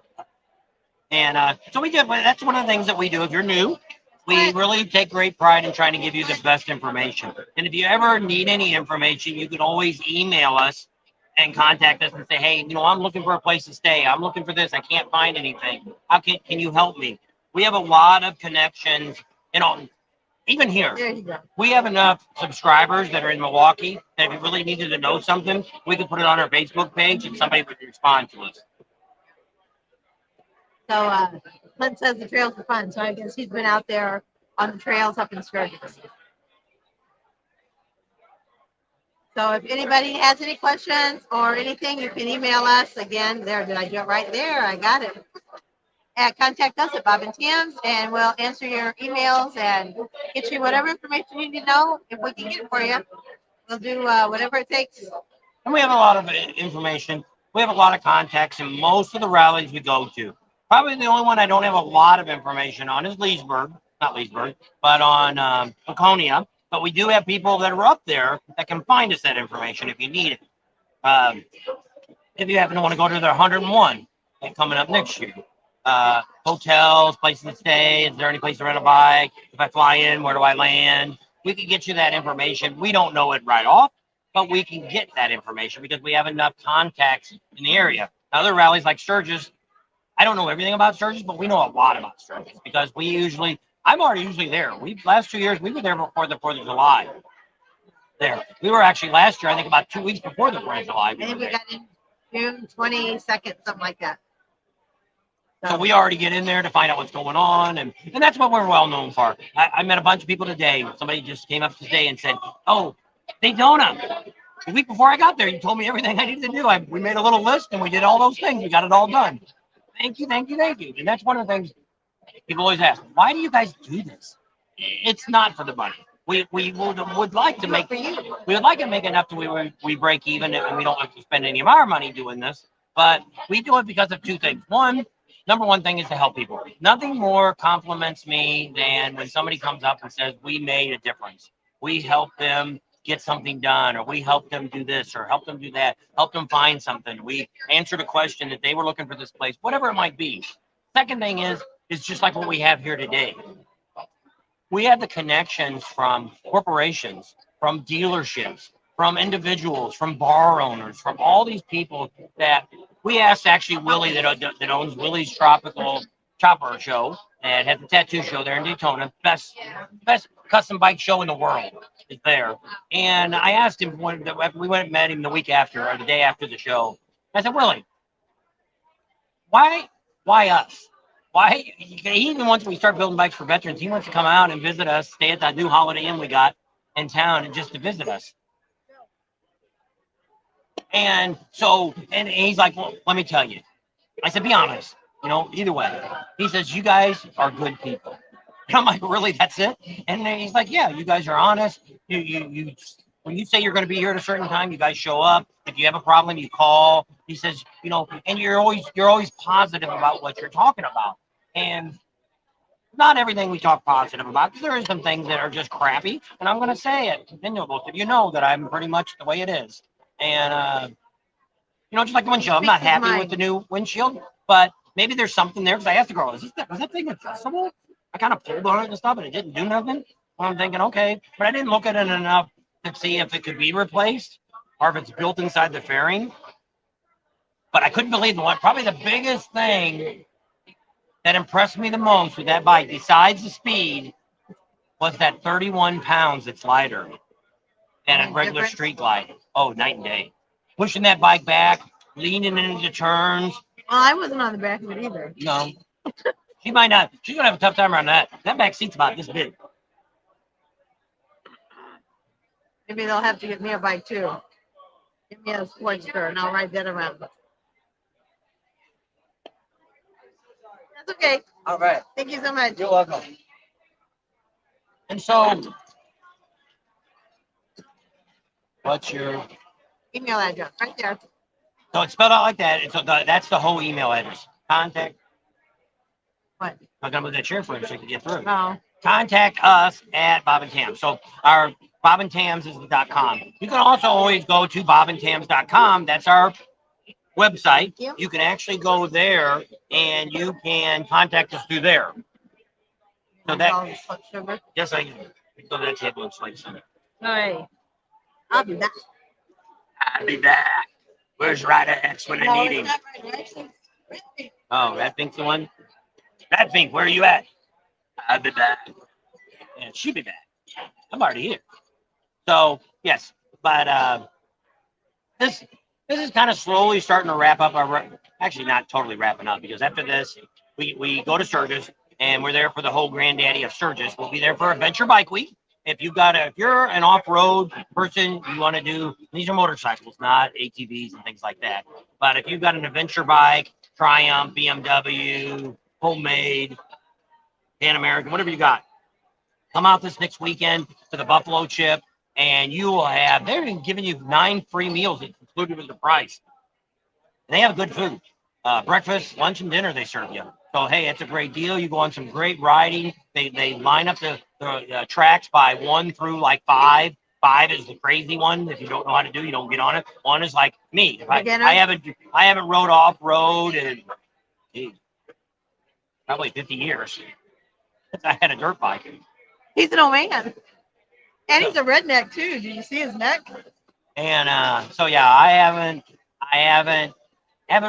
A: And so we did. That's one of the things that we do. If you're new, we really take great pride in trying to give you the best information. And if you ever need any information, you can always email us and contact us and say, hey, I'm looking for a place to stay. I'm looking for this. I can't find anything. How can you help me? We have a lot of connections, even here,
B: There you go.
A: we have enough subscribers that are in Milwaukee that if you really needed to know something, we could put it on our Facebook page and somebody would respond to us.
B: So Clint says the trails are fun. So I guess he's been out there on the trails up in Sturgis. So if anybody has any questions or anything, you can email us. Again, there, did I do it right there? I got it. Contact us at Bob and Tim's, and we'll answer your emails and get you whatever information you need to know. If we can get it for you, we'll do whatever it takes.
A: And we have a lot of information. We have a lot of contacts in most of the rallies we go to. Probably the only one I don't have a lot of information on is Leesburg. Not Leesburg, but on Laconia. But we do have people that are up there that can find us that information if you need it. If you happen to want to go to their 101 and coming up next year. Hotels, places to stay. Is there any place to rent a bike? If I fly in, where do I land? We can get you that information. We don't know it right off, but we can get that information because we have enough contacts in the area. Other rallies like Sturgis, I don't know everything about Sturgis, but we know a lot about Sturgis because I'm already usually there. Last 2 years, we were there before the 4th of July. There. We were actually last year, I think about 2 weeks before the 4th of July.
B: I think we got in June 22nd, something like that.
A: So we already get in there to find out what's going on, and that's what we're well known for. I met a bunch of people today. Somebody just came up today and said, "Oh, Daytona. The week before I got there, you told me everything I needed to do. We made a little list and we did all those things. We got it all done. Thank you, thank you, thank you." And that's one of the things people always ask: why do you guys do this? It's not for the money. We would like to make enough to we break even and we don't have to spend any of our money doing this. But we do it because of two things. Number one thing is to help people. Nothing more compliments me than when somebody comes up and says, "We made a difference. We helped them get something done, or we helped them do this, or helped them do that, helped them find something. We answered a question that they were looking for this place," whatever it might be. Second thing is just like what we have here today. We have the connections from corporations, from dealerships, from individuals, from bar owners, from all these people that we asked actually Willie that owns Willie's Tropical Chopper Show and has the tattoo show there in Daytona, best custom bike show in the world is there. And I asked him when we went and met him the week after or the day after the show. I said, "Willie, why us? Why?" Even once we start building bikes for veterans, he wants to come out and visit us, stay at that new Holiday Inn we got in town, and just to visit us. And so, and he's like, "Well, let me tell you." I said, "Be honest, either way." He says, "You guys are good people." And I'm like, "Really? That's it?" And then he's like, "Yeah, you guys are honest. You when you say you're going to be here at a certain time, you guys show up. If you have a problem, you call." He says, and you're always positive about what you're talking about. And not everything we talk positive about, because there is some things that are just crappy. And I'm going to say it. And most of you know that I'm pretty much the way it is. And, just like the windshield, I'm not happy with the new windshield, but maybe there's something there. Because I asked the girl, was that thing adjustable? I kind of pulled on it and stuff, and it didn't do nothing. Well, I'm thinking, okay. But I didn't look at it enough to see if it could be replaced or if it's built inside the fairing. But I couldn't believe probably the biggest thing that impressed me the most with that bike, besides the speed, was that 31 pounds it's lighter than a regular street glide. Oh, night and day. Pushing that bike back, leaning into turns.
B: Well, I wasn't on the back of it either.
A: No. She might not. She's going to have a tough time around that. That back seat's about this big.
B: Maybe they'll have to get me a bike too. Give me a Sportster and I'll ride that around. That's okay.
C: All right.
B: Thank you so much.
C: You're welcome.
A: And so, what's your
B: Email address right there.
A: So it's spelled out like that. And so that's the whole email address. Contact.
B: What?
A: I'm going to move that chair for him so you can get through.
B: Oh.
A: Contact us at Bob and Tam. So our Bob and Tams is the .com. You can also always go to bobandtams.com. That's our website. You can actually go there and you can contact us through there. So that, yes, I can. Go to that table and slide some.
B: All right. I'll be back.
A: I'll be back. Where's Ryder X when I need him? Oh, that Pink's the one? That Pink, where are you at? I'll be back. and she'll be back. I'm already here. So yes, but this this is kind of slowly starting to wrap up actually not totally wrapping up because after this we go to Sturgis and we're there for the whole granddaddy of Sturgis. We'll be there for Adventure Bike Week. If you're an off-road person, you want to do, these are motorcycles, not ATVs and things like that. But if you've got an adventure bike, Triumph, BMW, homemade, Pan American, whatever you got, come out this next weekend to the Buffalo Chip, and you will have, they're even giving you 9 free meals included with the price. And they have good food. Breakfast, lunch, and dinner they serve you. So, hey, it's a great deal. You go on some great riding. They line up the tracks by 1 through like 5. 5 is the crazy one. If you don't know how to do, you don't get on it. 1 is like me. I haven't rode off road in probably 50 years since I had a dirt bike.
B: He's an old man. And he's a redneck too. Did you see his neck?
A: And so yeah, I haven't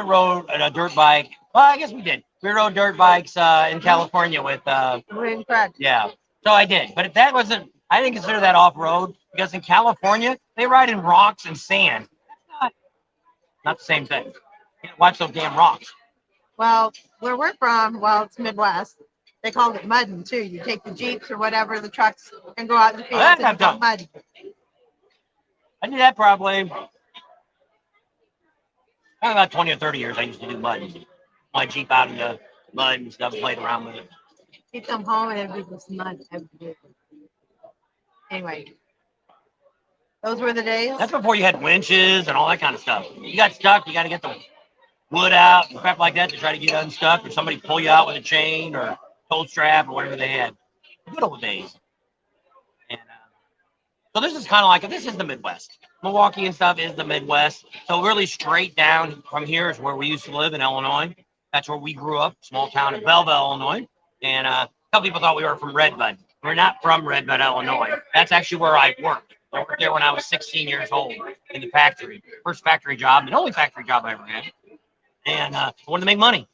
A: rode a dirt bike. Well, I guess we did. We rode dirt bikes in California with yeah. So I did, but if that wasn't, I didn't consider that off road because in California they ride in rocks and sand. That's not the same thing. You can't watch those damn rocks.
B: Well, where we're from, well, it's Midwest. They called it mudding too. You take the Jeeps or whatever, the trucks, and go out in the field and go mudding.
A: I did that probably about 20 or 30 years. I used to do mud. My Jeep out in the mud and stuff, played around with it.
B: He'd come home and it'd be this mud every day. Anyway, those were the days.
A: That's before you had winches and all that kind of stuff. You got stuck, you got to get the wood out and crap like that to try to get unstuck, or somebody pull you out with a chain or tow strap or whatever they had. Good old days. And so this is kind of like, this is the Midwest. Milwaukee and stuff is the Midwest. So really straight down from here is where we used to live in Illinois. That's where we grew up, small town in Belleville, Illinois. And a couple people thought we were from Redbud. We're not from Redbud, Illinois. That's actually where I worked. I worked there when I was 16 years old in the factory. First factory job, and only factory job I ever had. And I wanted to make money.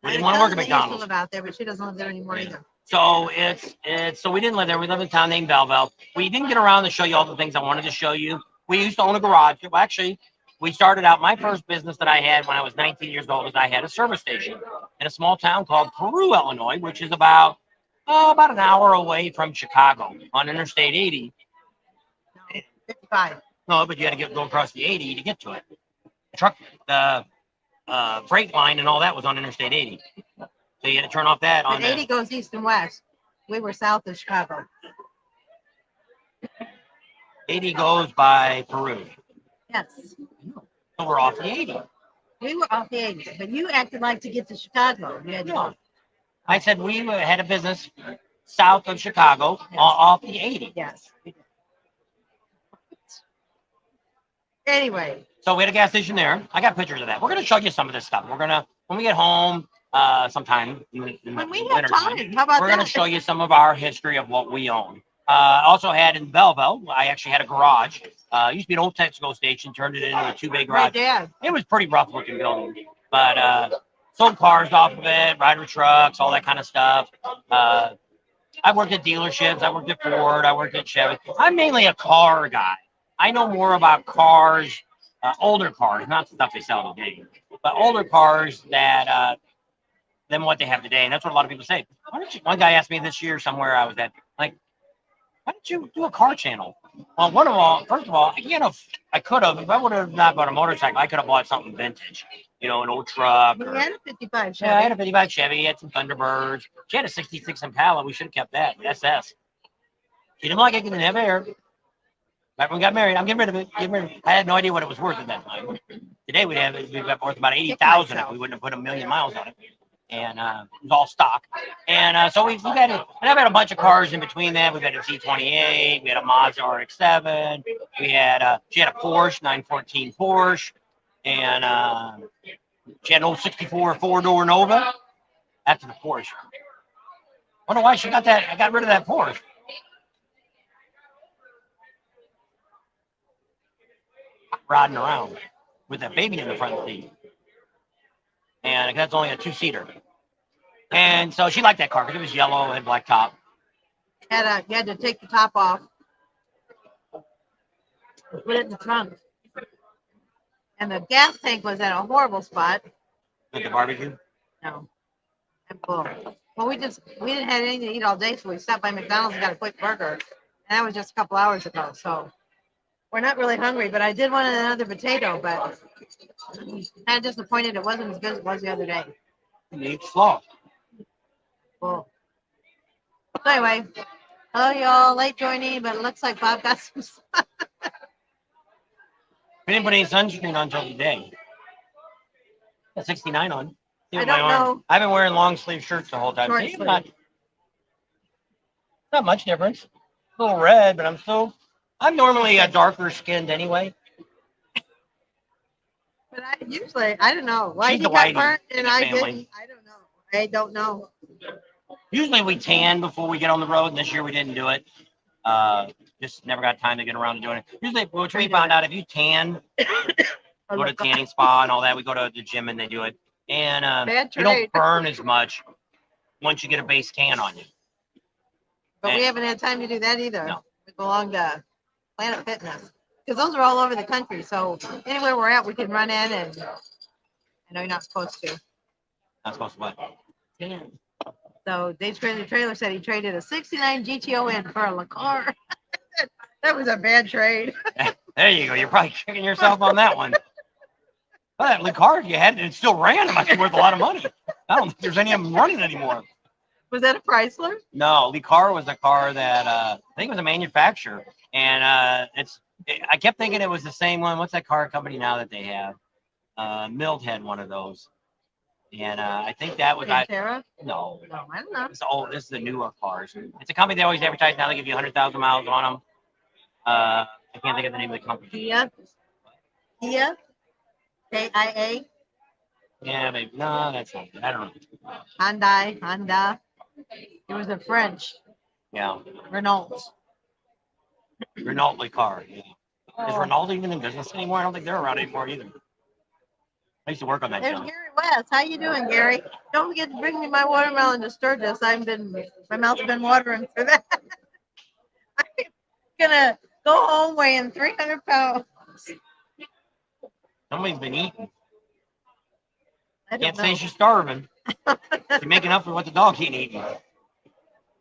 A: We didn't want to work at McDonald's.
B: Live out there, but she doesn't live there anymore either.
A: So so we didn't live there. We lived in a town named Belleville. We didn't get around to show you all the things I wanted to show you. We used to own a garage. Well, actually, we started out, my first business that I had when I was 19 years old was I had a service station in a small town called Peru, Illinois, which is about an hour away from Chicago on Interstate 80.
B: 55.
A: No, but you had to go across the 80 to get to it. The freight line and all that was on Interstate 80. So you had to turn off that.
B: But 80 goes east and west. We were south of Chicago.
A: 80 goes by Peru.
B: Yes.
A: So we're off the 80.
B: We were off the 80, but you acted like to get to Chicago. You had to.
A: I said we had a business south of Chicago, off the 80.
B: Yes. Anyway.
A: So we had a gas station there. I got pictures of that. We're going to show you some of this stuff. We're going to, when we get home sometime in
B: when we
A: the
B: have time, how about
A: we're going to show you some of our history of what we own. Also had in Belleville, I actually had a garage. Used to be an old Texaco station, turned it into a 2-bay garage. It was pretty rough looking building, but sold cars off of it, rider trucks, all that kind of stuff. I worked at dealerships. I worked at Ford. I worked at Chevy. I'm mainly a car guy. I know more about cars, older cars, not the stuff they sell today, but older cars that than what they have today. And that's what a lot of people say. Why don't you? One guy asked me this year somewhere I was at, like, why don't you do a car channel? Well, first of all, I could have. If I would have not bought a motorcycle, I could have bought something vintage. You know, an old truck.
B: You had a 55 Chevy.
A: Yeah, I had a 55 Chevy. He had some Thunderbirds. She had a 66 Impala. We should have kept that. SS. She didn't like it. Didn't have air. Back when we got married, I'm getting rid of it. I had no idea what it was worth at that time. Today we'd got worth about 80,000 if we wouldn't have put 1,000,000 miles on it. And it was all stock. And so we've had it. And I've had a bunch of cars in between that. We've had a C28. We had a Mazda RX-7. She had a Porsche 914 Porsche, and she had an old 64 4-door Nova. After the Porsche. Wonder why she got that. I got rid of that Porsche. Riding around with that baby in the front seat. And that's only a 2-seater. And so she liked that car because it was yellow and black top.
B: You had to take the top off, put it in the trunk, and the gas tank was at a horrible spot.
A: At the barbecue?
B: No, I'm full. Well, we didn't have anything to eat all day, so we stopped by McDonald's and got a quick burger, and that was just a couple hours ago. So we're not really hungry, but I did want another potato, but I'm kind of disappointed it wasn't as good as it was the other day.
A: You eat slow.
B: Well, so anyway, hello y'all, late joining, but it looks like Bob got some sun.
A: We didn't put any sunscreen on until today. Got 69 on. See
B: I
A: with
B: don't
A: my arm.
B: know.
A: I've been wearing long sleeve shirts the whole time.
B: Short
A: See,
B: sleeve.
A: not much difference. A little red, but I'm normally a darker skinned anyway.
B: But I don't know why
A: She's
B: he
A: the
B: got
A: whitey
B: burnt and
A: in the
B: I
A: family.
B: didn't. I don't know.
A: Usually we tan before we get on the road, and this year we didn't do it. Just never got time to get around to doing it. Usually, which we found out, if you tan, go to a tanning spa and all that. We go to the gym and they do it, and
B: Bad
A: you don't
B: trade.
A: burn as much once you get a base tan on you.
B: But we haven't had time to do that either.
A: No.
B: We belong to Planet Fitness because those are all over the country. So anywhere we're at, we can run in, and I know you're not supposed to.
A: Not supposed to what?
B: Tan. So Dave's Trailer said he traded a '69 GTO in for a LaCar. That was a bad trade.
A: There you go. You're probably kicking yourself on that one. But that LeCar you had, it still ran. It must be worth a lot of money. I don't think there's any of them running anymore.
B: Was that a Chrysler?
A: No, LeCar was a car that I think it was a manufacturer, and I kept thinking it was the same one. What's that car company now that they have? Mild had one of those, and I think that was
B: Pantera?
A: No,
B: I don't know.
A: this is the newer cars. It's a company they always advertise now. They give you 100,000 miles on them. I can't think of the name of the company.
B: Kia? KIA?
A: Yeah, maybe. No, that's not it. I don't know.
B: Honda. It was a French.
A: Yeah.
B: Renault.
A: Renault car. Yeah. Is Renault even in business anymore? I don't think they're around anymore either. I used to work on that
B: There's
A: job.
B: Gary West. How you doing, Gary? Don't forget to bring me my watermelon to Sturgis. My mouth's been watering for that. I'm gonna go home weighing 300 pounds.
A: Somebody's been eating.
B: I don't
A: Can't
B: know.
A: say she's starving. She's making up for what the dog ain't eating.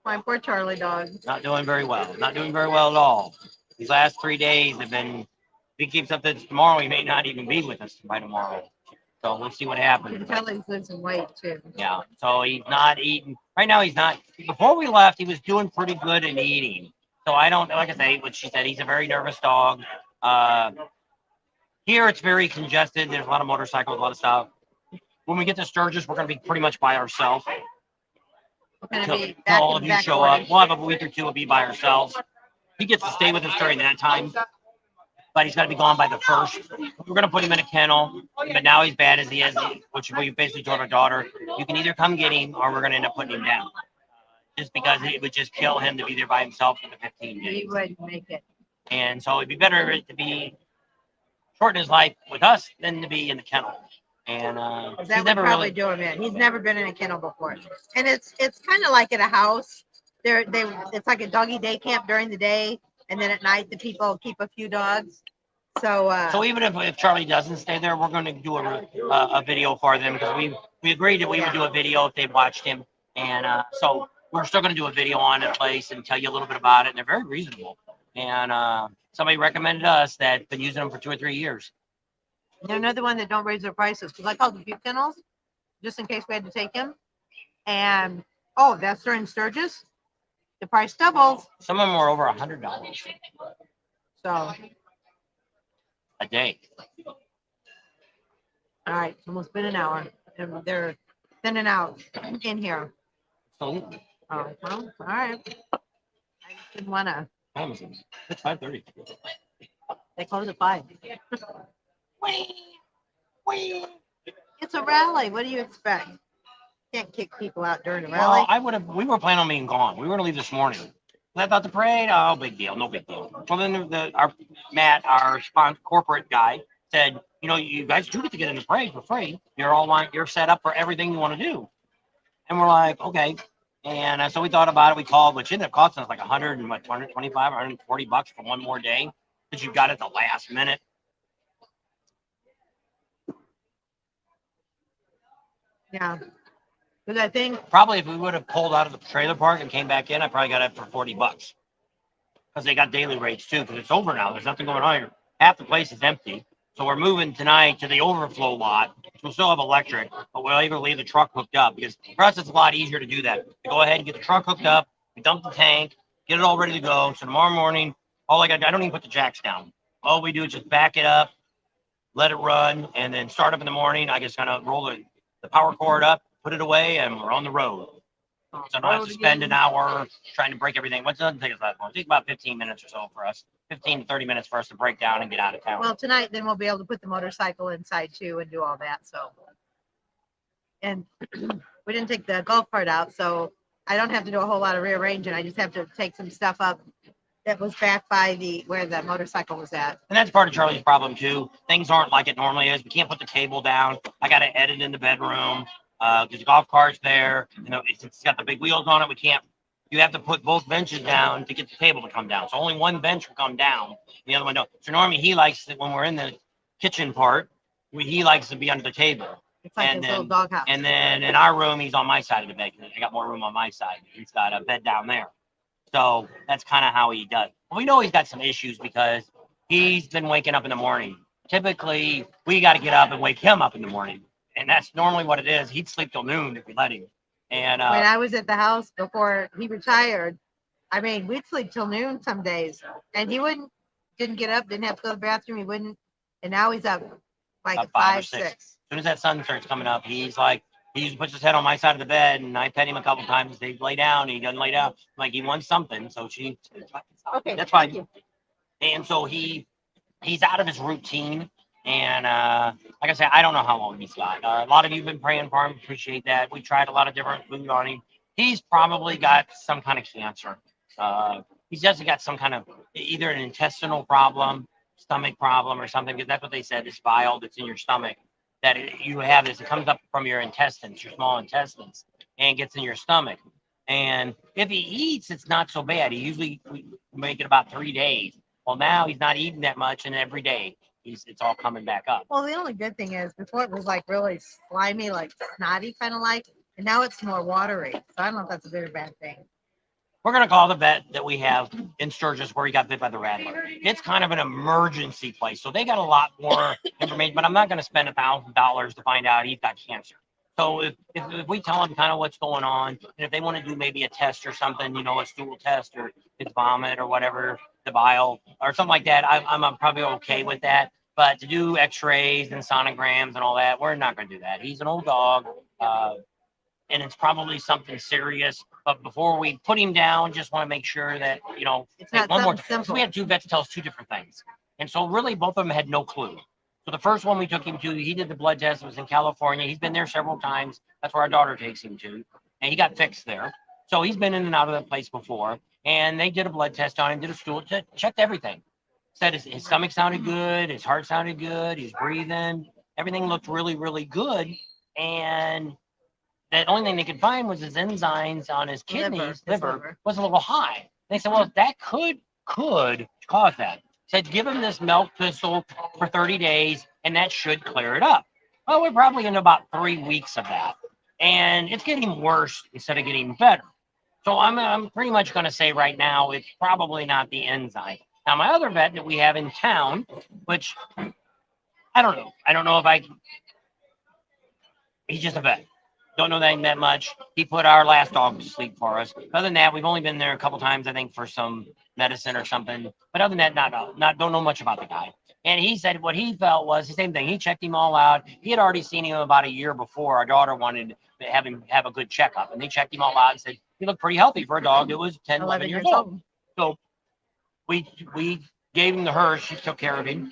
B: My poor Charlie dog.
A: Not doing very well. Not doing very well at all. These last 3 days have been, if he keeps up this tomorrow, he may not even be with us by tomorrow. So we'll see what
B: You
A: happens.
B: can tell he's losing weight too.
A: Yeah. So he's not eating. Right now he's not. Before we left, he was doing pretty good in eating. So I don't, like I say, what she said, he's a very nervous dog. Here it's very congested. There's a lot of motorcycles, a lot of stuff. When we get to Sturgis, we're going to be pretty much by ourselves. Until all of you show up. We'll have a week or two will be by ourselves. He gets to stay with us during that time, but he's got to be gone by the 1st. We're going to put him in a kennel, but now he's bad as he is, which we basically told our daughter, you can either come get him or we're going to end up putting him down. Just because it would just kill him to be there by himself for the 15 days.
B: He wouldn't make it.
A: And so it'd be better to be shorten his life with us than to be in the kennel. And
B: That
A: he's
B: would
A: never
B: probably
A: really.
B: do him in. He's never been in a kennel before, and it's kind of like at a house. It's like a doggy day camp during the day, and then at night the people keep a few dogs. So
A: Even if Charlie doesn't stay there, we're going to do a video for them because we agreed that we would do a video if they watched him, and so we're still going to do a video on the place and tell you a little bit about it. And they're very reasonable. And somebody recommended us that's been using them for 2 or 3 years.
B: they're another one that don't raise their prices because I called a few kennels just in case we had to take him, and that's during Sturgis. The price doubles.
A: Some of them are over $100
B: So
A: a day.
B: all right, it's almost been an hour, and they're thinning out in here.
A: So
B: Oh, well, all right. I just didn't want to.
A: it's 5:30.
B: They close at 5. It's a rally. What do you expect? Can't kick people out during a rally.
A: Well, we were planning on being gone. We were gonna leave this morning. I thought the parade, big deal, no big deal. Well, then our Matt, our corporate guy, said, you guys do get to get in the parade for free. You're set up for everything you want to do. And we're like, okay. And so we thought about it. We called, which ended up costing us like 100 and what, 125, $140 for one more day because you got it the last minute.
B: Yeah. Because I think
A: Probably if we would have pulled out of the trailer park and came back in, I probably got it for $40 because they got daily rates too. Because it's over now. There's nothing going on here. Half the place is empty. So we're moving tonight to the overflow lot. We'll still have electric, but we'll even leave the truck hooked up because for us it's a lot easier to do that. We go ahead and get the truck hooked up. We dump the tank, get it all ready to go. So tomorrow morning, I don't even put the jacks down. All we do is just back it up, let it run, and then start up in the morning. I just kind of roll the power cord up, put it away, and we're on the road. So I don't have to spend an hour trying to break everything. What doesn't take us that long? It takes about 15 minutes or so for us, 15 to 30 minutes for us to break down and get out of town.
B: well, tonight then we'll be able to put the motorcycle inside too and do all that. So, and we didn't take the golf cart out, so I don't have to do a whole lot of rearranging. I just have to take some stuff up that was back by where the motorcycle was at.
A: And that's part of Charlie's problem too. Things aren't like it normally is. We can't put the table down. I got to edit in the bedroom because the golf cart's there. You know, it's got the big wheels on it. We can't. You have to put both benches down to get the table to come down. So only one bench will come down. The other one don't. So normally he likes it when we're in the kitchen part. He likes to be under the table.
B: It's like his little doghouse.
A: And then in our room, he's on my side of the bed. I got more room on my side. He's got a bed down there. So that's kind of how he does. Well, we know he's got some issues because he's been waking up in the morning. Typically, we got to get up and wake him up in the morning. And that's normally what it is. He'd sleep till noon if we let him. And
B: when I was at the house before he retired, I mean, we'd sleep till noon some days. And he didn't get up, didn't have to go to the bathroom. He wouldn't. And now he's up like at 5 or 6.
A: As soon as that sun starts coming up, he's like, he usually puts his head on my side of the bed, and I pet him a couple times. They lay down, and he doesn't lay down. Like he wants something, so
B: Okay,
A: that's fine. And so he's out of his routine. And like I said, I don't know how long he's got. A lot of you have been praying for him. Appreciate that. We tried a lot of different food on him. He's probably got some kind of cancer. He's just got some kind of either an intestinal problem, stomach problem, or something. Because that's what they said. This bile that's in your stomach that you have is it comes up from your intestines, your small intestines, and gets in your stomach. And if he eats, it's not so bad. We make it about 3 days. Well, now he's not eating that much, and every day it's all coming back up.
B: Well, the only good thing is before it was like really slimy, like snotty kind of like, and now it's more watery. So I don't know if that's a good or bad thing.
A: We're going to call the vet that we have in Sturgis where he got bit by the rattler. It's kind of an emergency place. So they got a lot more information, but I'm not going to spend $1,000 to find out he's got cancer. So if we tell them kind of what's going on, and if they want to do maybe a test or something, you know, a stool test or his vomit or whatever, the bile or something like that, I'm probably okay with that. But to do x-rays and sonograms and all that, we're not going to do that. He's an old dog. And it's probably something serious. But before we put him down, just want to make sure that, you know,
B: it's not
A: one more
B: simple.
A: So we had two vets tell us two different things. And so really both of them had no clue. So the first one we took him to, he did the blood test. It was in California. He's been there several times. That's where our daughter takes him to. And he got fixed there. So he's been in and out of that place before. And they did a blood test on him, did a stool, checked everything. Said his stomach sounded good. His heart sounded good. He's breathing. Everything looked really, really good. And the only thing they could find was his enzymes on his kidneys, liver was a little high. They said, well, that could cause that. Said, give him this milk thistle for 30 days, and that should clear it up. Well, we're probably in about 3 weeks of that. And it's getting worse instead of getting better. So I'm pretty much going to say right now, it's probably not the enzyme. Now, my other vet that we have in town, which I don't know. I don't know if he's just a vet. Don't know that much. He put our last dog to sleep for us. Other than that, we've only been there a couple times, I think, for some medicine or something. But other than that, don't know much about the guy. And he said what he felt was the same thing. He checked him all out. He had already seen him about a year before. Our daughter wanted to have him have a good checkup. And they checked him all out and said, he looked pretty healthy for a dog that was 10, 11 years old. So we gave him the Hirsch. She took care of him.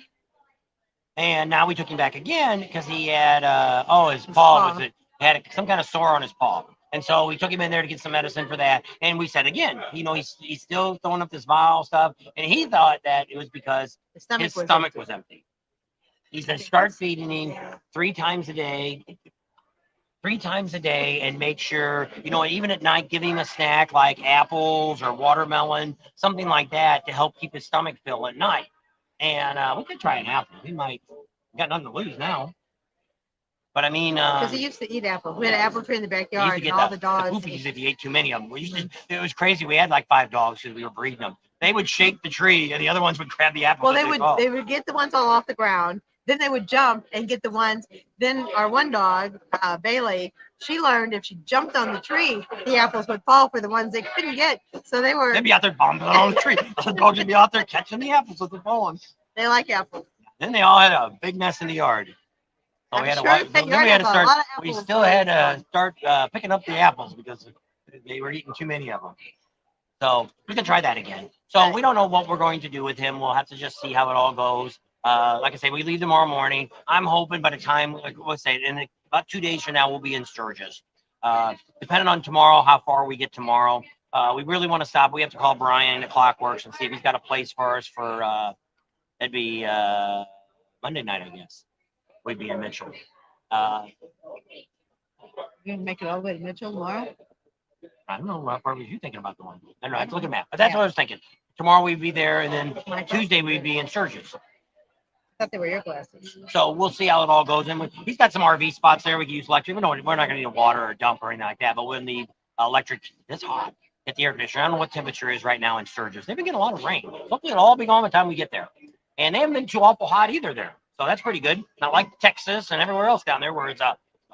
A: And now we took him back again because he had, his paw had some kind of sore on his paw. And so we took him in there to get some medicine for that. And we said, again, you know, he's still throwing up this vial stuff. And he thought that it was because his stomach was empty. He said, start feeding him 3 times a day. 3 times a day and make sure, even at night, give him a snack like apples or watermelon, something like that to help keep his stomach filled at night. And we could try an apple. We got nothing to lose now. But I mean,
B: Because he used to eat apples. We had an apple tree in the
A: we used
B: backyard,
A: to
B: and
A: get
B: all the
A: the
B: dogs.
A: poopies if you ate too many of them. It was crazy. We had like 5 dogs because we were breeding them. They would shake the tree, and the other ones would grab the apples.
B: Well,
A: that
B: they would get the ones all off the ground. Then they would jump and get the ones. Then our one dog, Bailey, she learned if she jumped on the tree, the apples would fall for the ones they couldn't get. So
A: They'd be out there bombing on the tree. The dogs would be out there catching the apples with the falling.
B: They like apples.
A: Then they all had a big mess in the yard. So we had to start. We still had to start picking up the apples because they were eating too many of them. So we can try that again. So we don't know what we're going to do with him. We'll have to just see how it all goes. Like I say, we leave tomorrow morning. I'm hoping by the time, like we'll say, in about 2 days from now, we'll be in Sturgis. Depending on tomorrow, how far we get tomorrow. We really want to stop. We have to call Brian at Clockworks and see if he's got a place for us for, it'd be Monday night, I guess. We'd be in Mitchell.
B: You're gonna make it all the way to Mitchell tomorrow?
A: I don't know. What part was you thinking about the one? I don't know. I have to look at the map. But that's what I was thinking. Tomorrow we'd be there, and then Tuesday we'd be in Sturgis.
B: I thought they were your glasses.
A: So we'll see how it all goes. And he's got some RV spots there. We can use electric. We're not going to need a water or a dump or anything like that, but we'll need electric. It's hot. Get the air conditioner. I don't know what temperature is right now in Sturgis. They've been getting a lot of rain. Hopefully it'll all be gone by the time we get there. And they haven't been too awful hot either there. So that's pretty good. Not like Texas and everywhere else down there where it's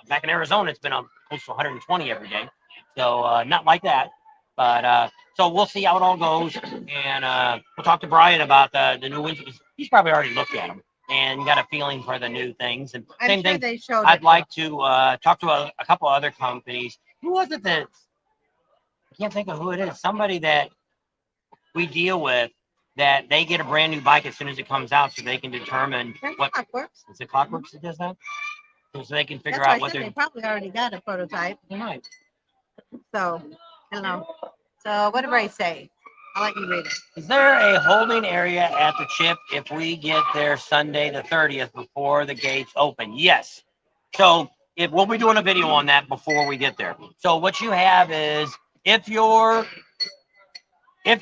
A: back in Arizona, it's been close to 120 every day. So not like that. But so we'll see how it all goes. And we'll talk to Brian about the new ones. He's probably already looked at them and got a feeling for the new things. And same thing.
B: They showed
A: I'd like to talk to a couple other companies. Who was it that I can't think of who it is? Somebody that we deal with that they get a brand new bike as soon as it comes out, so they can determine what
B: Clockworks.
A: is it. Clockworks that does that, so they can figure
B: That's
A: out
B: why I
A: what
B: said
A: they're.
B: they probably already got a prototype.
A: They might.
B: So I don't know. So what did Ray say? I'll let you read it.
A: Is there a holding area at the chip if we get there Sunday the 30th before the gates open? Yes. So if we'll be doing a video on that before we get there. So what you have is if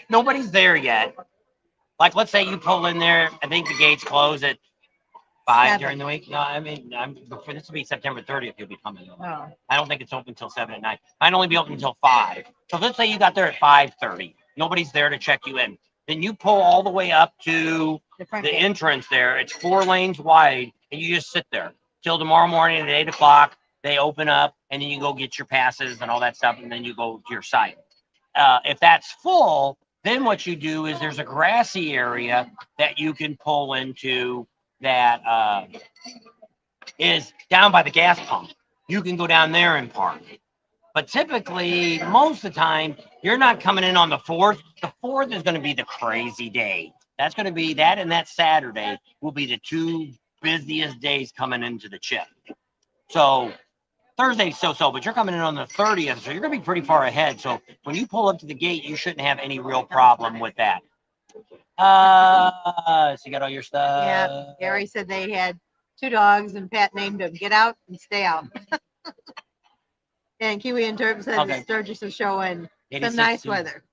A: nobody's there yet, like let's say you pull in there, I think the gates close at 5 during the week. No, I mean before this will be September 30th. You'll be coming.
B: Oh.
A: I don't think it's open until 7 at night. I'd only be open until 5. So let's say you got there at 5:30. Nobody's there to check you in. Then you pull all the way up to the entrance there. It's 4 lanes wide, and you just sit there till tomorrow morning at 8 o'clock. They open up, and then you go get your passes and all that stuff, and then you go to your site. If that's full, then what you do is there's a grassy area that you can pull into that is down by the gas pump. You can go down there and park. But typically, most of the time, you're not coming in on the 4th. The 4th is going to be the crazy day. That's going to be that, and that Saturday will be the 2 busiest days coming into the chip. So Thursday's so, but you're coming in on the 30th, so you're going to be pretty far ahead. So when you pull up to the gate, you shouldn't have any real problem with that. So you got all your stuff?
B: Yeah, Gary said they had 2 dogs, and Pat named them Get Out and Stay Out. And Kiwi and Turp said the Sturgis is showing some nice weather.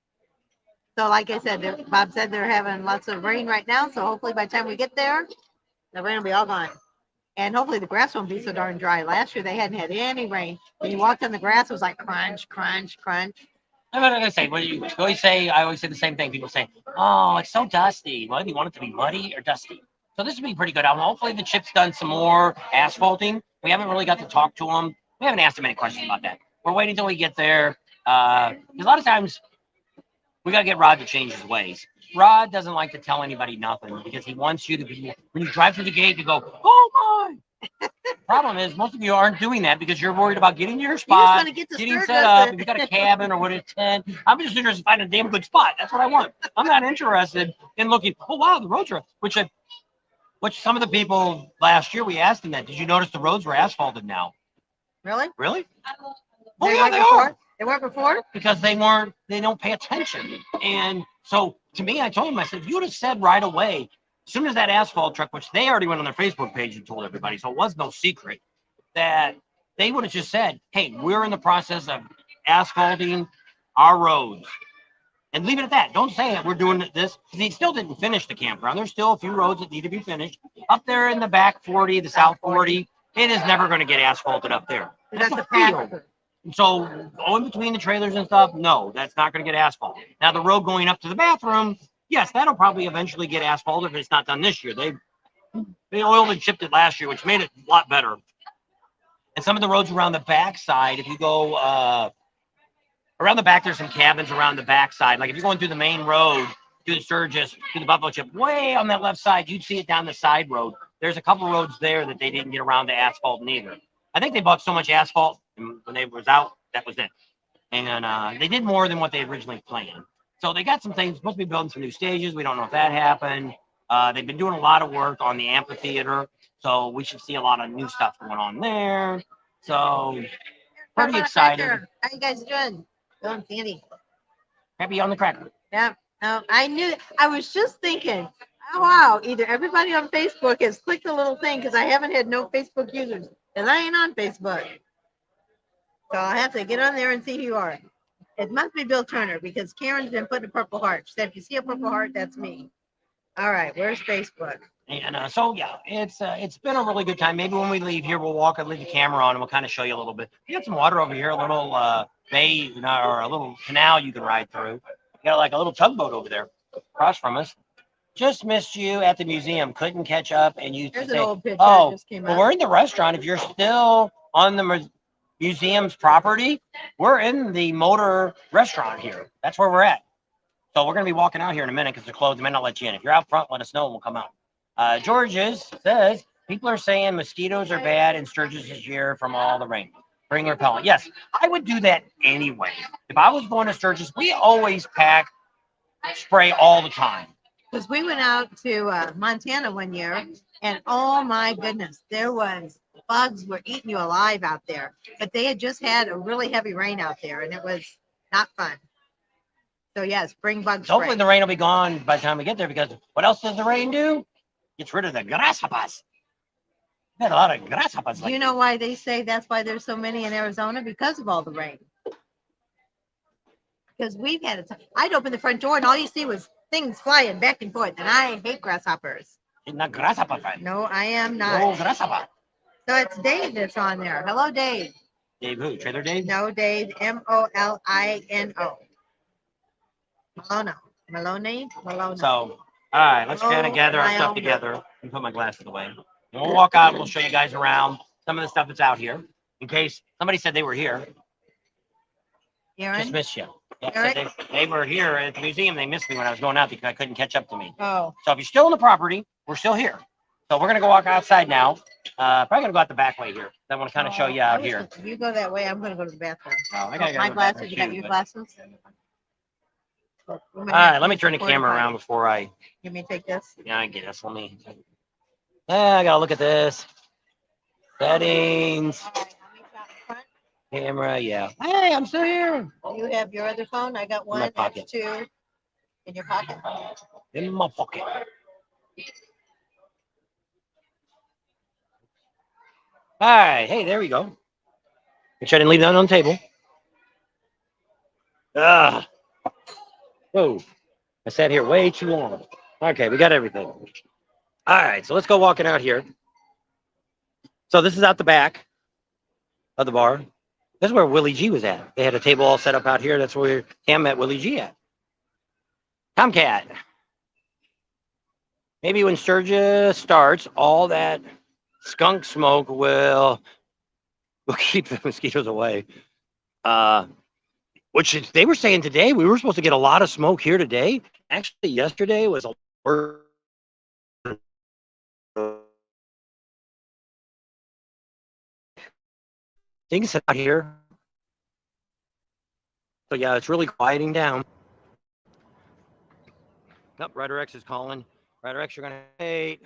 B: So like I said, Bob said they're having lots of rain right now. So hopefully by the time we get there, the rain will be all gone. And hopefully the grass won't be so darn dry. Last year they hadn't had any rain. When you walked on the grass, it was like crunch, crunch, crunch.
A: I'm not gonna say. What do you always say? I always say the same thing. People say, "Oh, it's so dusty." Well, do you want it to be muddy or dusty? So this will be pretty good. Hopefully the chip's done some more asphalting. We haven't really got to talk to them. We haven't asked him any questions about that. We're waiting until we get there. Because a lot of times we got to get Rod to change his ways. Rod doesn't like to tell anybody nothing because he wants you to be, when you drive through the gate, to go, "Oh my." Problem is, most of you aren't doing that because you're worried about getting to your spot, getting set up. If you got a cabin or what a tent, I'm just interested in finding a damn good spot. That's what I want. I'm not interested in looking, "Oh wow, the roads are," which some of the people last year we asked them that. Did you notice the roads were asphalted now?
B: Really?
A: Really? Oh yeah, they are.
B: They weren't before?
A: Because they don't pay attention. And so to me, I told him, I said, if you would have said right away, as soon as that asphalt truck, which they already went on their Facebook page and told everybody, so it was no secret, that they would have just said, hey, we're in the process of asphalting our roads. And leave it at that. Don't say it. We're doing this. Because he still didn't finish the campground. There's still a few roads that need to be finished. Up there in the back 40, the south 40, it is never going to get asphalted up there. That's a field. So in between the trailers and stuff, no, that's not going to get asphalt. Now the road going up to the bathroom, yes, that'll probably eventually get asphalted if it's not done this year. They oiled and chipped it last year, which made it a lot better. And some of the roads around the backside, if you go around the back, there's some cabins around the backside. Like if you're going through the main road, through the Sturgis, through the Buffalo Chip, way on that left side, you'd see it down the side road. There's a couple roads there that they didn't get around to asphalt neither. I think they bought so much asphalt, and when they was out, that was it. And they did more than what they originally planned. So they got some things, supposed to be building some new stages. We don't know if that happened. They've been doing a lot of work on the amphitheater. So we should see a lot of new stuff going on there. So pretty excited.
B: How you guys doing? Doing Sandy.
A: Happy on the cracker.
B: Yeah. No, I knew. I was just thinking, oh wow, either everybody on Facebook has clicked the little thing because I haven't had no Facebook users, and I ain't on Facebook. So I'll have to get on there and see who you are. It must be Bill Turner because Karen's been putting a purple heart. She said, if you see a purple heart, that's me. All right, where's Facebook?
A: And so yeah, it's been a really good time. Maybe when we leave here, we'll walk and leave the camera on, and we'll kind of show you a little bit. We got some water over here, a little bay or a little canal you can ride through. We got like a little tugboat over there across from us. Just missed you at the museum. Couldn't catch up, and you
B: There's
A: say,
B: an old picture
A: "Oh,
B: that just came
A: well,
B: up.
A: we're in the restaurant. If you're still on the museum's property, we're in the motor restaurant here. That's where we're at. So we're gonna be walking out here in a minute because they're closed. They might not let you in. If you're out front, let us know and we'll come out." George's says people are saying mosquitoes are bad in Sturgis this year from all the rain. Bring repellent. Yes, I would do that anyway. If I was going to Sturgis, we always pack spray all the time.
B: Because we went out to Montana one year, and oh my goodness, there was bugs were eating you alive out there. But they had just had a really heavy rain out there, and it was not fun. So yes, bring bug spray.
A: Hopefully the rain will be gone by the time we get there, because what else does the rain do? Gets rid of the grasshoppers. We've had a lot of grasshoppers.
B: You know why they say that's why there's so many in Arizona? Because of all the rain. Because we've had it. I'd open the front door and all you see was things flying back and forth, and I hate grasshoppers.
A: You're not grasshopper fan.
B: No, I am not.
A: No grasshopper.
B: So it's Dave that's on there. Hello, Dave.
A: Dave who? Trailer Dave?
B: No, Dave. Molino. Maloney.
A: So, all right, let's kind of gather our stuff together and put my glasses away. And we'll walk out and we'll show you guys around some of the stuff that's out here. In case somebody said they were here.
B: Aaron?
A: Just missed you. Yeah, said they were here at the museum. They missed me when I was going out because I couldn't catch up to me.
B: Oh.
A: So if you're still on the property, we're still here. So we're going to go walk outside now. Probably going to go out the back way here. I want to kind of show you out here.
B: You go that way. I'm going to go to the bathroom.
A: Oh, I gotta go
B: my
A: to the
B: glasses.
A: bathroom
B: You got
A: too,
B: your
A: but-
B: glasses?
A: All right, let me turn the camera around before I.
B: You may take this.
A: Yeah, I guess. Let me. I gotta look at this. Settings,
B: All right, let me shot in front.
A: camera. Yeah. Hey, I'm still here.
B: You have your other phone. I got
A: my
B: one.
A: pocket.
B: That's two in your pocket.
A: In my pocket. All right. Hey, there we go. Make sure I didn't leave that on the table. Ah. Whoa. I sat here way too long. Okay, we got everything. All right, so let's go walking out here. So this is out the back of the bar. This is where Willie G was at. They had a table all set up out here. That's where Cam met Willie G at. Tomcat. Maybe when Sturgis starts, all that skunk smoke will keep the mosquitoes away. Which they were saying today, we were supposed to get a lot of smoke here today. Actually, yesterday was a worse. Things out here. So yeah, it's really quieting down. Nope, Rider X is calling. Rider X, you're gonna wait.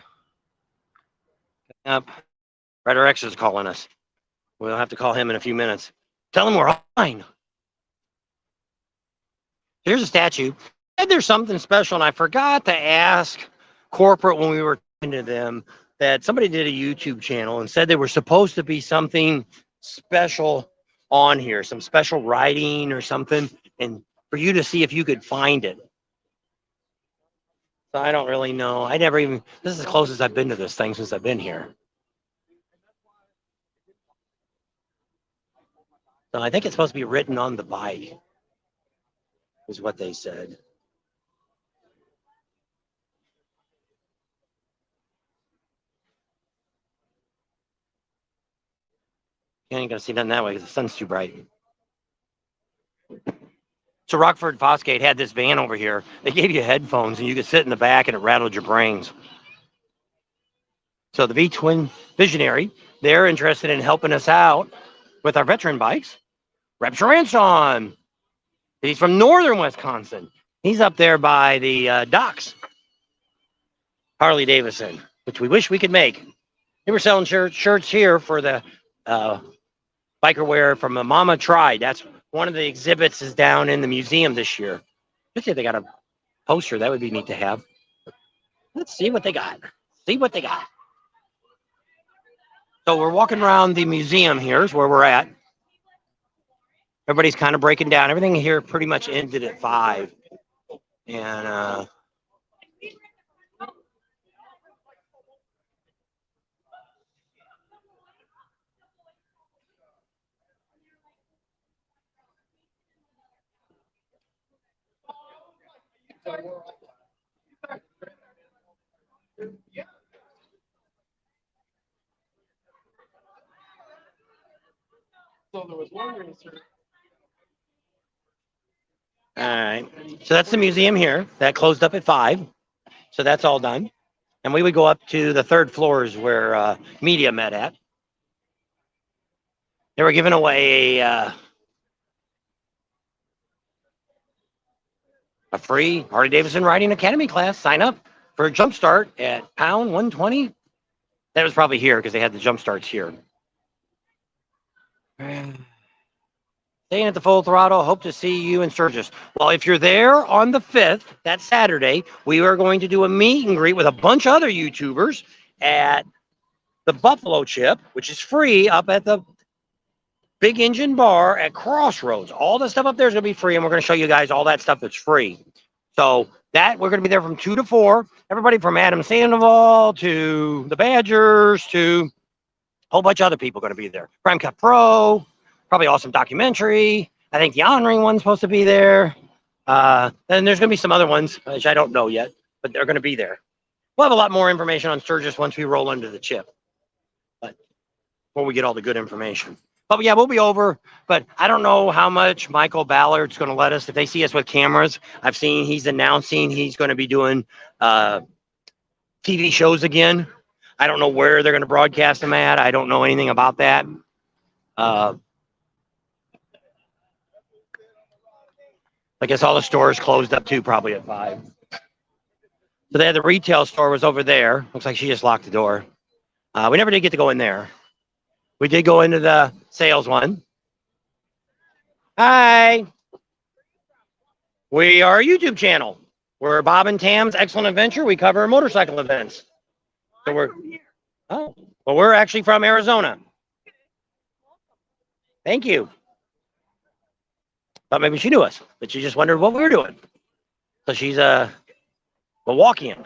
A: Yep. Rider X is calling us. We'll have to call him in a few minutes. Tell him we're online. Here's a statue. And there's something special, and I forgot to ask corporate when we were talking to them that somebody did a YouTube channel and said there was supposed to be something special on here, some special writing or something, and for you to see if you could find it. So I don't really know. I never even, this is as close as I've been to this thing since I've been here. So I think it's supposed to be written on the bike, is what they said. You ain't gonna see nothing that way because the sun's too bright. So Rockford Fosgate had this van over here. They gave you headphones and you could sit in the back and it rattled your brains. So the V-Twin Visionary, they're interested in helping us out with our veteran bikes. Rep Sharanson. He's from northern Wisconsin. He's up there by the docks. Harley-Davidson, which we wish we could make. They were selling shirts here for the biker wear from the Mama Tried. That's one of the exhibits is down in the museum this year. Let's see if they got a poster. That would be neat to have. Let's see what they got. See what they got. So we're walking around the museum here is where we're at. Everybody's kind of breaking down. Everything here pretty much ended at 5. And
C: So there was one racer.
A: all right. So that's the museum here. That closed up at 5. So that's all done. And we would go up to the 3rd floors where media met at. They were giving away a free Harley-Davidson Riding Academy class. Sign up for a jump start at pound 120. That was probably here because they had the jump starts here. Staying at the Full Throttle. Hope to see you in Sturgis. Well, if you're there on the 5th, that Saturday, we are going to do a meet and greet with a bunch of other YouTubers at the Buffalo Chip, which is free up at the Big Engine Bar at Crossroads. All the stuff up there is going to be free, and we're going to show you guys all that stuff that's free. So that we're going to be there from 2 to 4. Everybody from Adam Sandoval to the Badgers to a whole bunch of other people going to be there. Prime Cup Pro, probably Awesome Documentary. I think the On-Ring one's supposed to be there. Then there's going to be some other ones, which I don't know yet, but they're going to be there. We'll have a lot more information on Sturgis once we roll into the chip, but before we get all the good information. But yeah, we'll be over, but I don't know how much Michael Ballard's going to let us. If they see us with cameras, I've seen he's announcing he's going to be doing TV shows again. I don't know where they're going to broadcast them at. I don't know anything about that. I guess all the stores closed up too, probably at 5. So they had the retail store was over there. Looks like she just locked the door. We never did get to go in there. We did go into the sales one. Hi. We are a YouTube channel. We're Bob and Tam's Excellent Adventure. We cover motorcycle events. So we're actually from Arizona. Thank you. Thought maybe she knew us, but she just wondered what we were doing. So she's a Milwaukeean.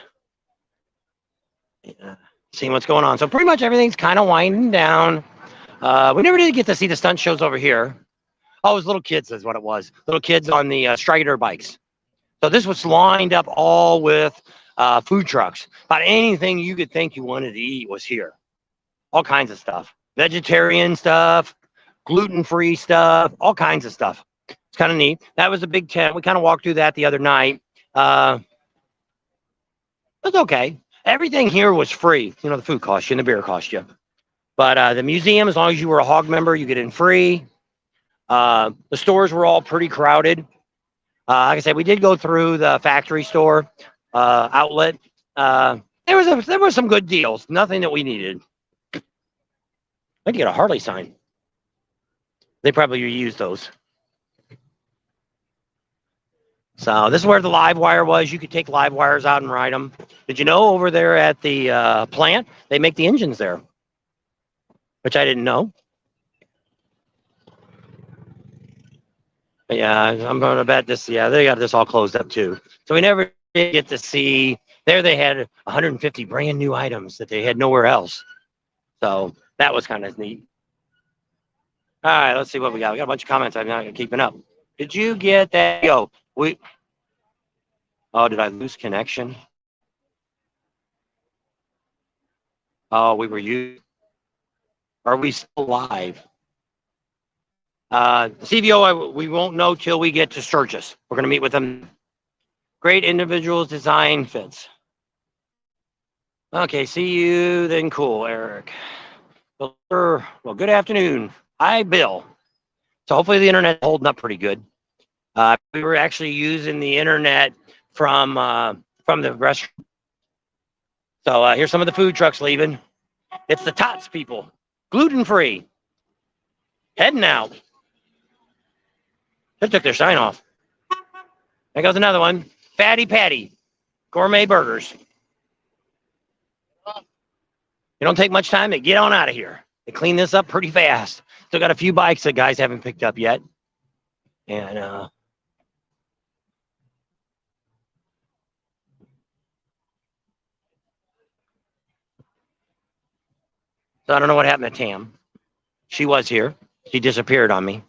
A: Yeah, seeing what's going on. So pretty much everything's kind of winding down. We never did get to see the stunt shows over here. Oh, it was little kids is what it was. Little kids on the Strider bikes. So this was lined up all with food trucks. About anything you could think you wanted to eat was here. All kinds of stuff. Vegetarian stuff, gluten-free stuff, all kinds of stuff. It's kind of neat. That was a big tent. We kind of walked through that the other night. It's okay. Everything here was free. You know, the food cost you and the beer cost you. But the museum, as long as you were a hog member, you get in free. The stores were all pretty crowded. Like I said, we did go through the factory store outlet. There was some good deals. Nothing that we needed. I could get a Harley sign. They probably use those. So this is where the live wire was. You could take live wires out and ride them. Did you know over there at the plant, they make the engines there? Which I didn't know. Yeah, I'm going to bet this. Yeah, they got this all closed up too. So we never did get to see. There they had 150 brand new items that they had nowhere else. So that was kind of neat. All right, let's see what we got. We got a bunch of comments. I'm not keeping up. Did you get that? Yo, we. Oh, did I lose connection? Oh, we were you. Are we still live? CVO, we won't know till we get to Sturgis. We're going to meet with them. Great individuals, design fits. Okay, see you then. Cool, Eric. Well, good afternoon. Hi, Bill. So hopefully the internet's holding up pretty good. We were actually using the internet from the restaurant. So here's some of the food trucks leaving. It's the Tots people, gluten-free, heading out. They took their sign off. There goes another one. Fatty Patty, gourmet burgers. It don't take much time to get on out of here. They clean this up pretty fast. Still got a few bikes that guys haven't picked up yet. And so I don't know what happened to Tam. She was here. She disappeared on me.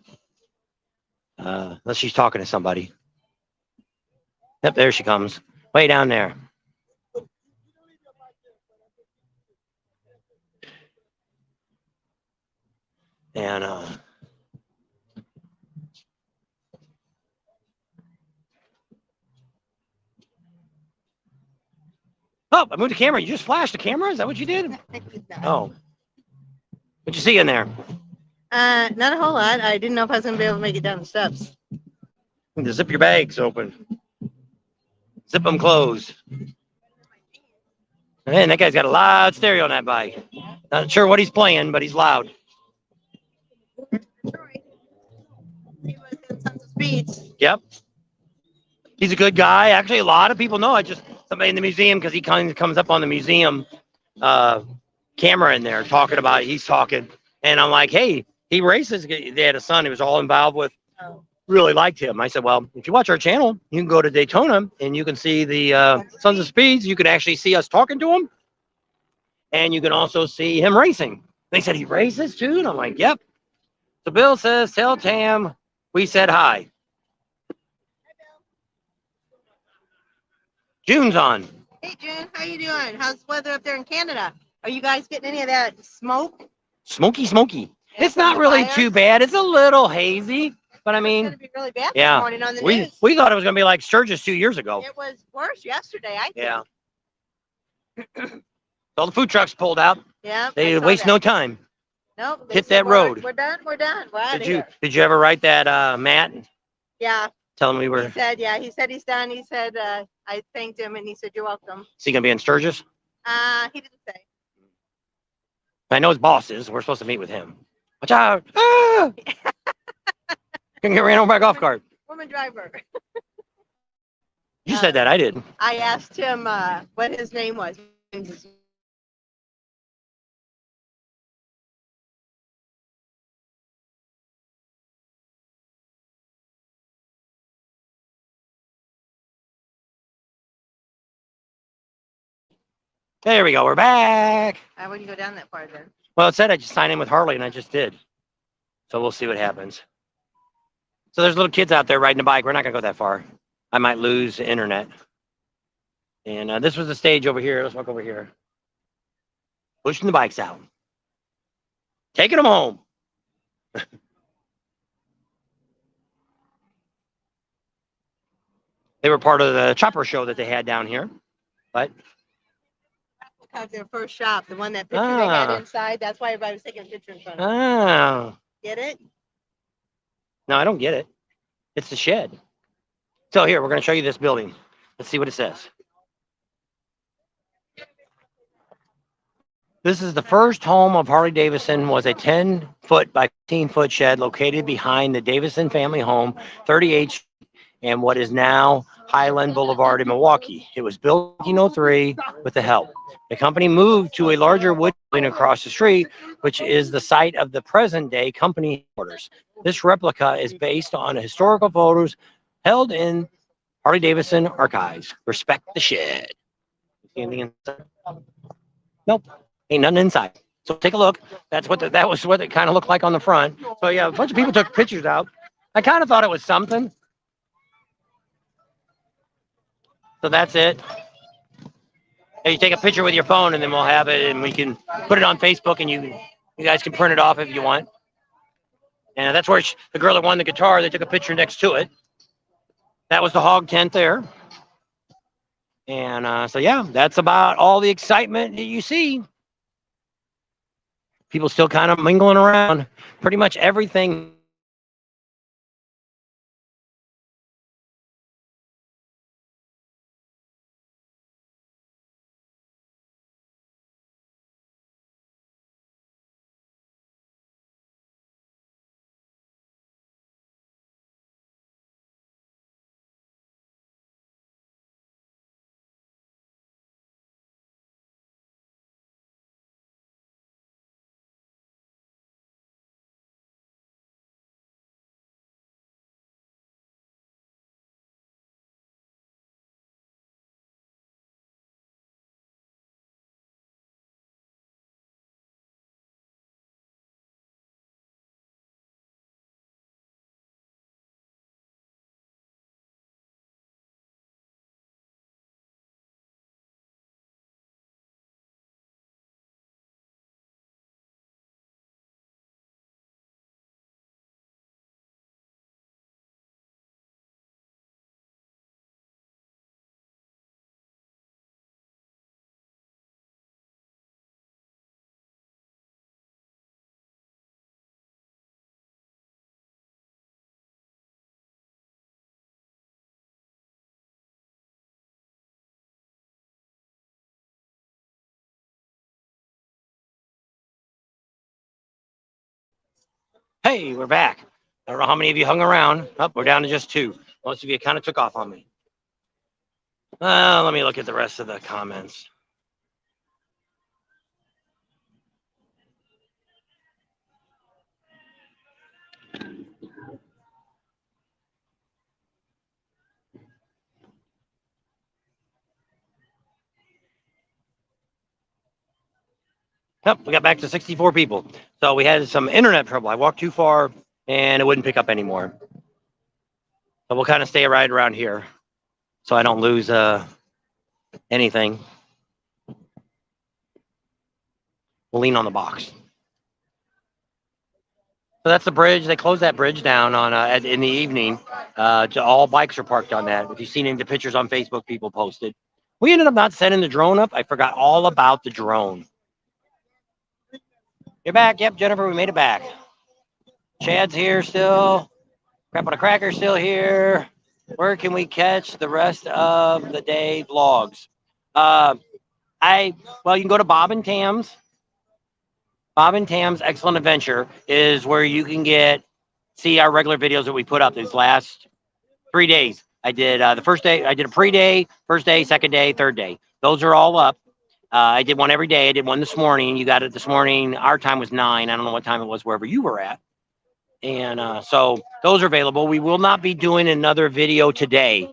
A: Unless she's talking to somebody. Yep, there she comes. Way down there. And oh, I moved the camera. You just flashed the camera? Is that what you did? Oh. What'd you see in there?
B: Not a whole lot. I didn't know if I was gonna be able to make it down the steps.
A: To zip your bags open. Zip them closed. Man, that guy's got a loud stereo on that bike. Not sure what he's playing, but he's loud.
B: He was in Sons of Speeds.
A: Yep. He's a good guy. Actually, a lot of people know. I just somebody in the museum because he comes up on the museum camera in there talking about it. He's talking, and I'm like, hey, he races. They had a son he was all involved with.
B: Oh.
A: Really liked him. I said, well, if you watch our channel, you can go to Daytona and you can see the Sons of Speeds. You can actually see us talking to him, and you can also see him racing. They said he races too, and I'm like, yep. So Bill says, tell Tam we said hi. June's on.
B: Hey June, how you doing? How's the weather up there in Canada? Are you guys getting any of that smoke?
A: Smoky.
B: Yeah,
A: It's not really too bad. It's a little hazy, but I
B: It's
A: mean,
B: gonna be really bad
A: yeah,
B: this morning on the
A: we
B: news.
A: thought it was gonna be like Sturgis 2 years ago.
B: It was worse yesterday, I think.
A: Yeah. All the food trucks pulled out.
B: Yeah.
A: They waste no time.
B: Nope. they
A: Hit
B: said,
A: that road.
B: We're done. We're out of here.
A: Did you ever write that Matt?
B: Yeah.
A: Tell him we
B: He
A: were.
B: said, yeah. He said he's done. He said I thanked him, and he said you're welcome.
A: Is he gonna be in Sturgis?
B: He didn't say.
A: I know his boss is. We're supposed to meet with him. Watch out! Ah! Can get ran over by a golf cart.
B: Woman driver.
A: You said that. I did.
B: I asked him what his name was.
A: There we go. We're back.
B: I wouldn't go down that far then.
A: Well, it said I just signed in with Harley, and I just did. So we'll see what happens. So there's little kids out there riding a bike. We're not gonna go that far. I might lose the internet. And this was the stage over here. Let's walk over here. Pushing the bikes out. Taking them home. They were part of the chopper show that they had down here. But
B: Because their first shop, the one that picture they had
A: Ah.
B: inside, that's why everybody was taking a picture in front of it.
A: oh,
B: Get it?
A: no, I don't get it. It's the shed. So here, we're going to show you this building. Let's see what it says. This is the first home of Harley-Davidson, was a 10-foot by 15-foot shed located behind the Davidson family home, 38th and what is now Highland Boulevard in Milwaukee. It was built in 1903 with the help. The company moved to a larger wood building across the street, which is the site of the present day company headquarters. This replica is based on historical photos held in Harley-Davidson archives. Respect the shed. See anything inside? Nope, ain't nothing inside. So take a look. That was what it kind of looked like on the front. So yeah, a bunch of people took pictures out. I kind of thought it was something. So that's it. And you take a picture with your phone, and then we'll have it, and we can put it on Facebook, and you guys can print it off if you want. And that's where the girl that won the guitar, they took a picture next to it. That was the hog tent there. And so yeah, that's about all the excitement that you see. People still kind of mingling around. Pretty much everything. Hey, we're back. I don't know how many of you hung around. Oh, we're down to just 2. Most of you kind of took off on me. Let me look at the rest of the comments. Yep, we got back to 64 people. So we had some internet trouble. I walked too far and it wouldn't pick up anymore. So we'll kind of stay right around here so I don't lose anything. We'll lean on the box. So that's the bridge. They closed that bridge down on in the evening. All bikes are parked on that. If you've seen any of the pictures on Facebook, people posted. We ended up not setting the drone up. I forgot all about the drone. You're back. Yep, Jennifer, we made it back. Chad's here still. Crap on a Cracker's still here. Where can we catch the rest of the day vlogs? Well, you can go to Bob and Tam's. Bob and Tam's Excellent Adventure is where you can see our regular videos that we put up these last 3 days. I did the first day. I did a pre-day, first day, second day, third day. Those are all up. I did one every day. I did one this morning. You got it this morning. Our time was 9. I don't know what time it was wherever you were at. And so those are available. We will not be doing another video tonight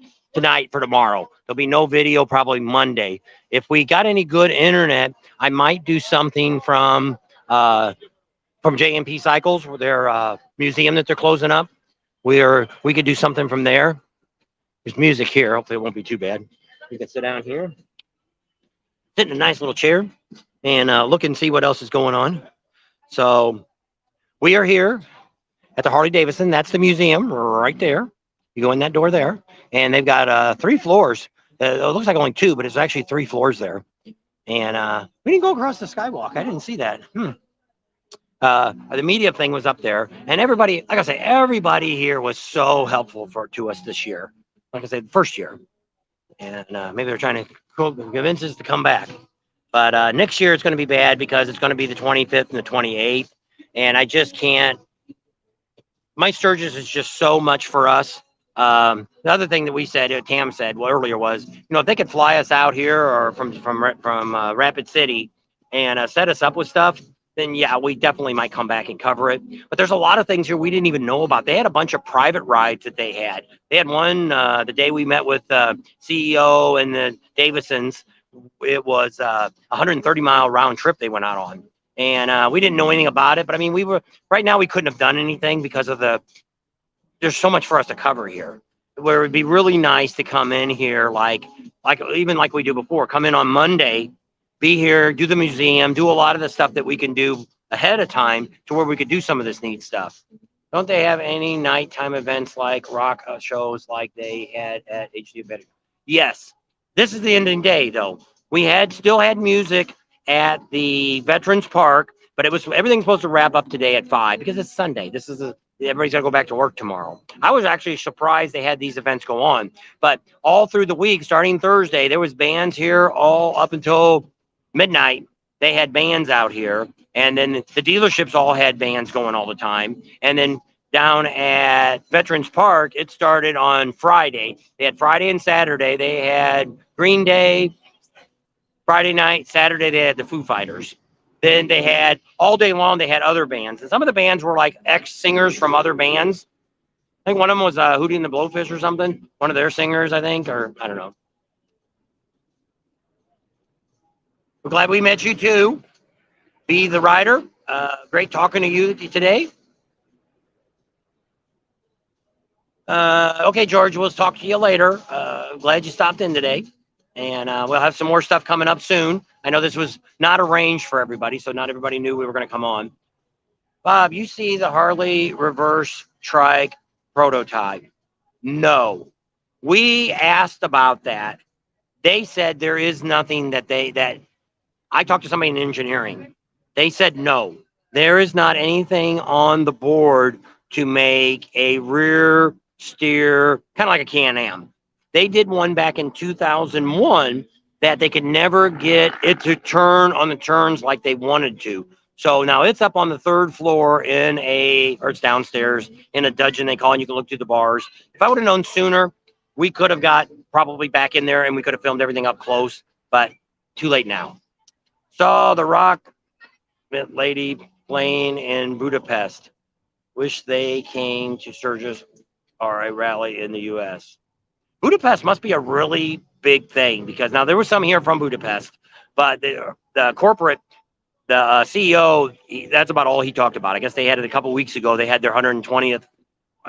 A: for tomorrow. There'll be no video probably Monday. If we got any good internet, I might do something from JMP Cycles, their museum that they're closing up. We could do something from there. There's music here. Hopefully it won't be too bad. You can sit down here. Sit in a nice little chair and look and see what else is going on. So we are here at the Harley-Davidson. That's the museum right there. You go in that door there, and they've got 3 floors. It looks like only 2, but it's actually 3 floors there. And we didn't go across the skywalk. I didn't see that. The media thing was up there, and everybody, like I say, everybody here was so helpful to us this year. Like I said, first year. And maybe they're trying to convince us to come back. But next year it's going to be bad because it's going to be the 25th and the 28th. And I just can't. Mike Sturgis is just so much for us. The other thing that we said, Tam said earlier was, if they could fly us out here or from Rapid City and set us up with stuff, then yeah, we definitely might come back and cover it. But there's a lot of things here we didn't even know about. They had a bunch of private rides that they had. They had one the day we met with CEO and the Davidsons. It was a 130-mile round trip they went out on, and we didn't know anything about it. But I mean, we were right now we couldn't have done anything because of there's so much for us to cover here. Where it would be really nice to come in here even like we do before, come in on Monday, be here, do the museum, do a lot of the stuff that we can do ahead of time to where we could do some of this neat stuff. Don't they have any nighttime events like rock shows like they had at HD Better? Yes. This is the ending day though. We still had music at the Veterans Park, but everything's supposed to wrap up today at 5 because it's Sunday. Everybody's got to go back to work tomorrow. I was actually surprised they had these events go on, but all through the week, starting Thursday, there was bands here all up until midnight. They had bands out here, and then the dealerships all had bands going all the time. And then down at Veterans Park, it started on Friday. They had Friday and Saturday. They had Green Day. Friday night, Saturday, they had the Foo Fighters. Then they had all day long, they had other bands. And some of the bands were like ex-singers from other bands. I think one of them was Hootie and the Blowfish or something. One of their singers, I think, or I don't know. We're glad we met you too. Be the rider. Great talking to you today. Okay, George, we'll talk to you later. Glad you stopped in today. And we'll have some more stuff coming up soon. I know this was not arranged for everybody, so not everybody knew we were going to come on. Bob, you see the Harley reverse trike prototype? No. We asked about that. They said there is nothing that I talked to somebody in engineering. They said no. There is not anything on the board to make a rear steer, kind of like a Can-Am. They did one back in 2001 that they could never get it to turn on the turns like they wanted to. So now it's up on the third floor or it's downstairs in a dungeon they call it. You can look through the bars. If I would have known sooner, we could have got probably back in there and we could have filmed everything up close, but too late now. Saw the rock lady playing in Budapest. Wish they came to Sturgis or a rally in the U.S. Budapest must be a really big thing because now there was some here from Budapest, but the corporate, the CEO, that's about all he talked about. I guess they had it a couple weeks ago. They had their 120th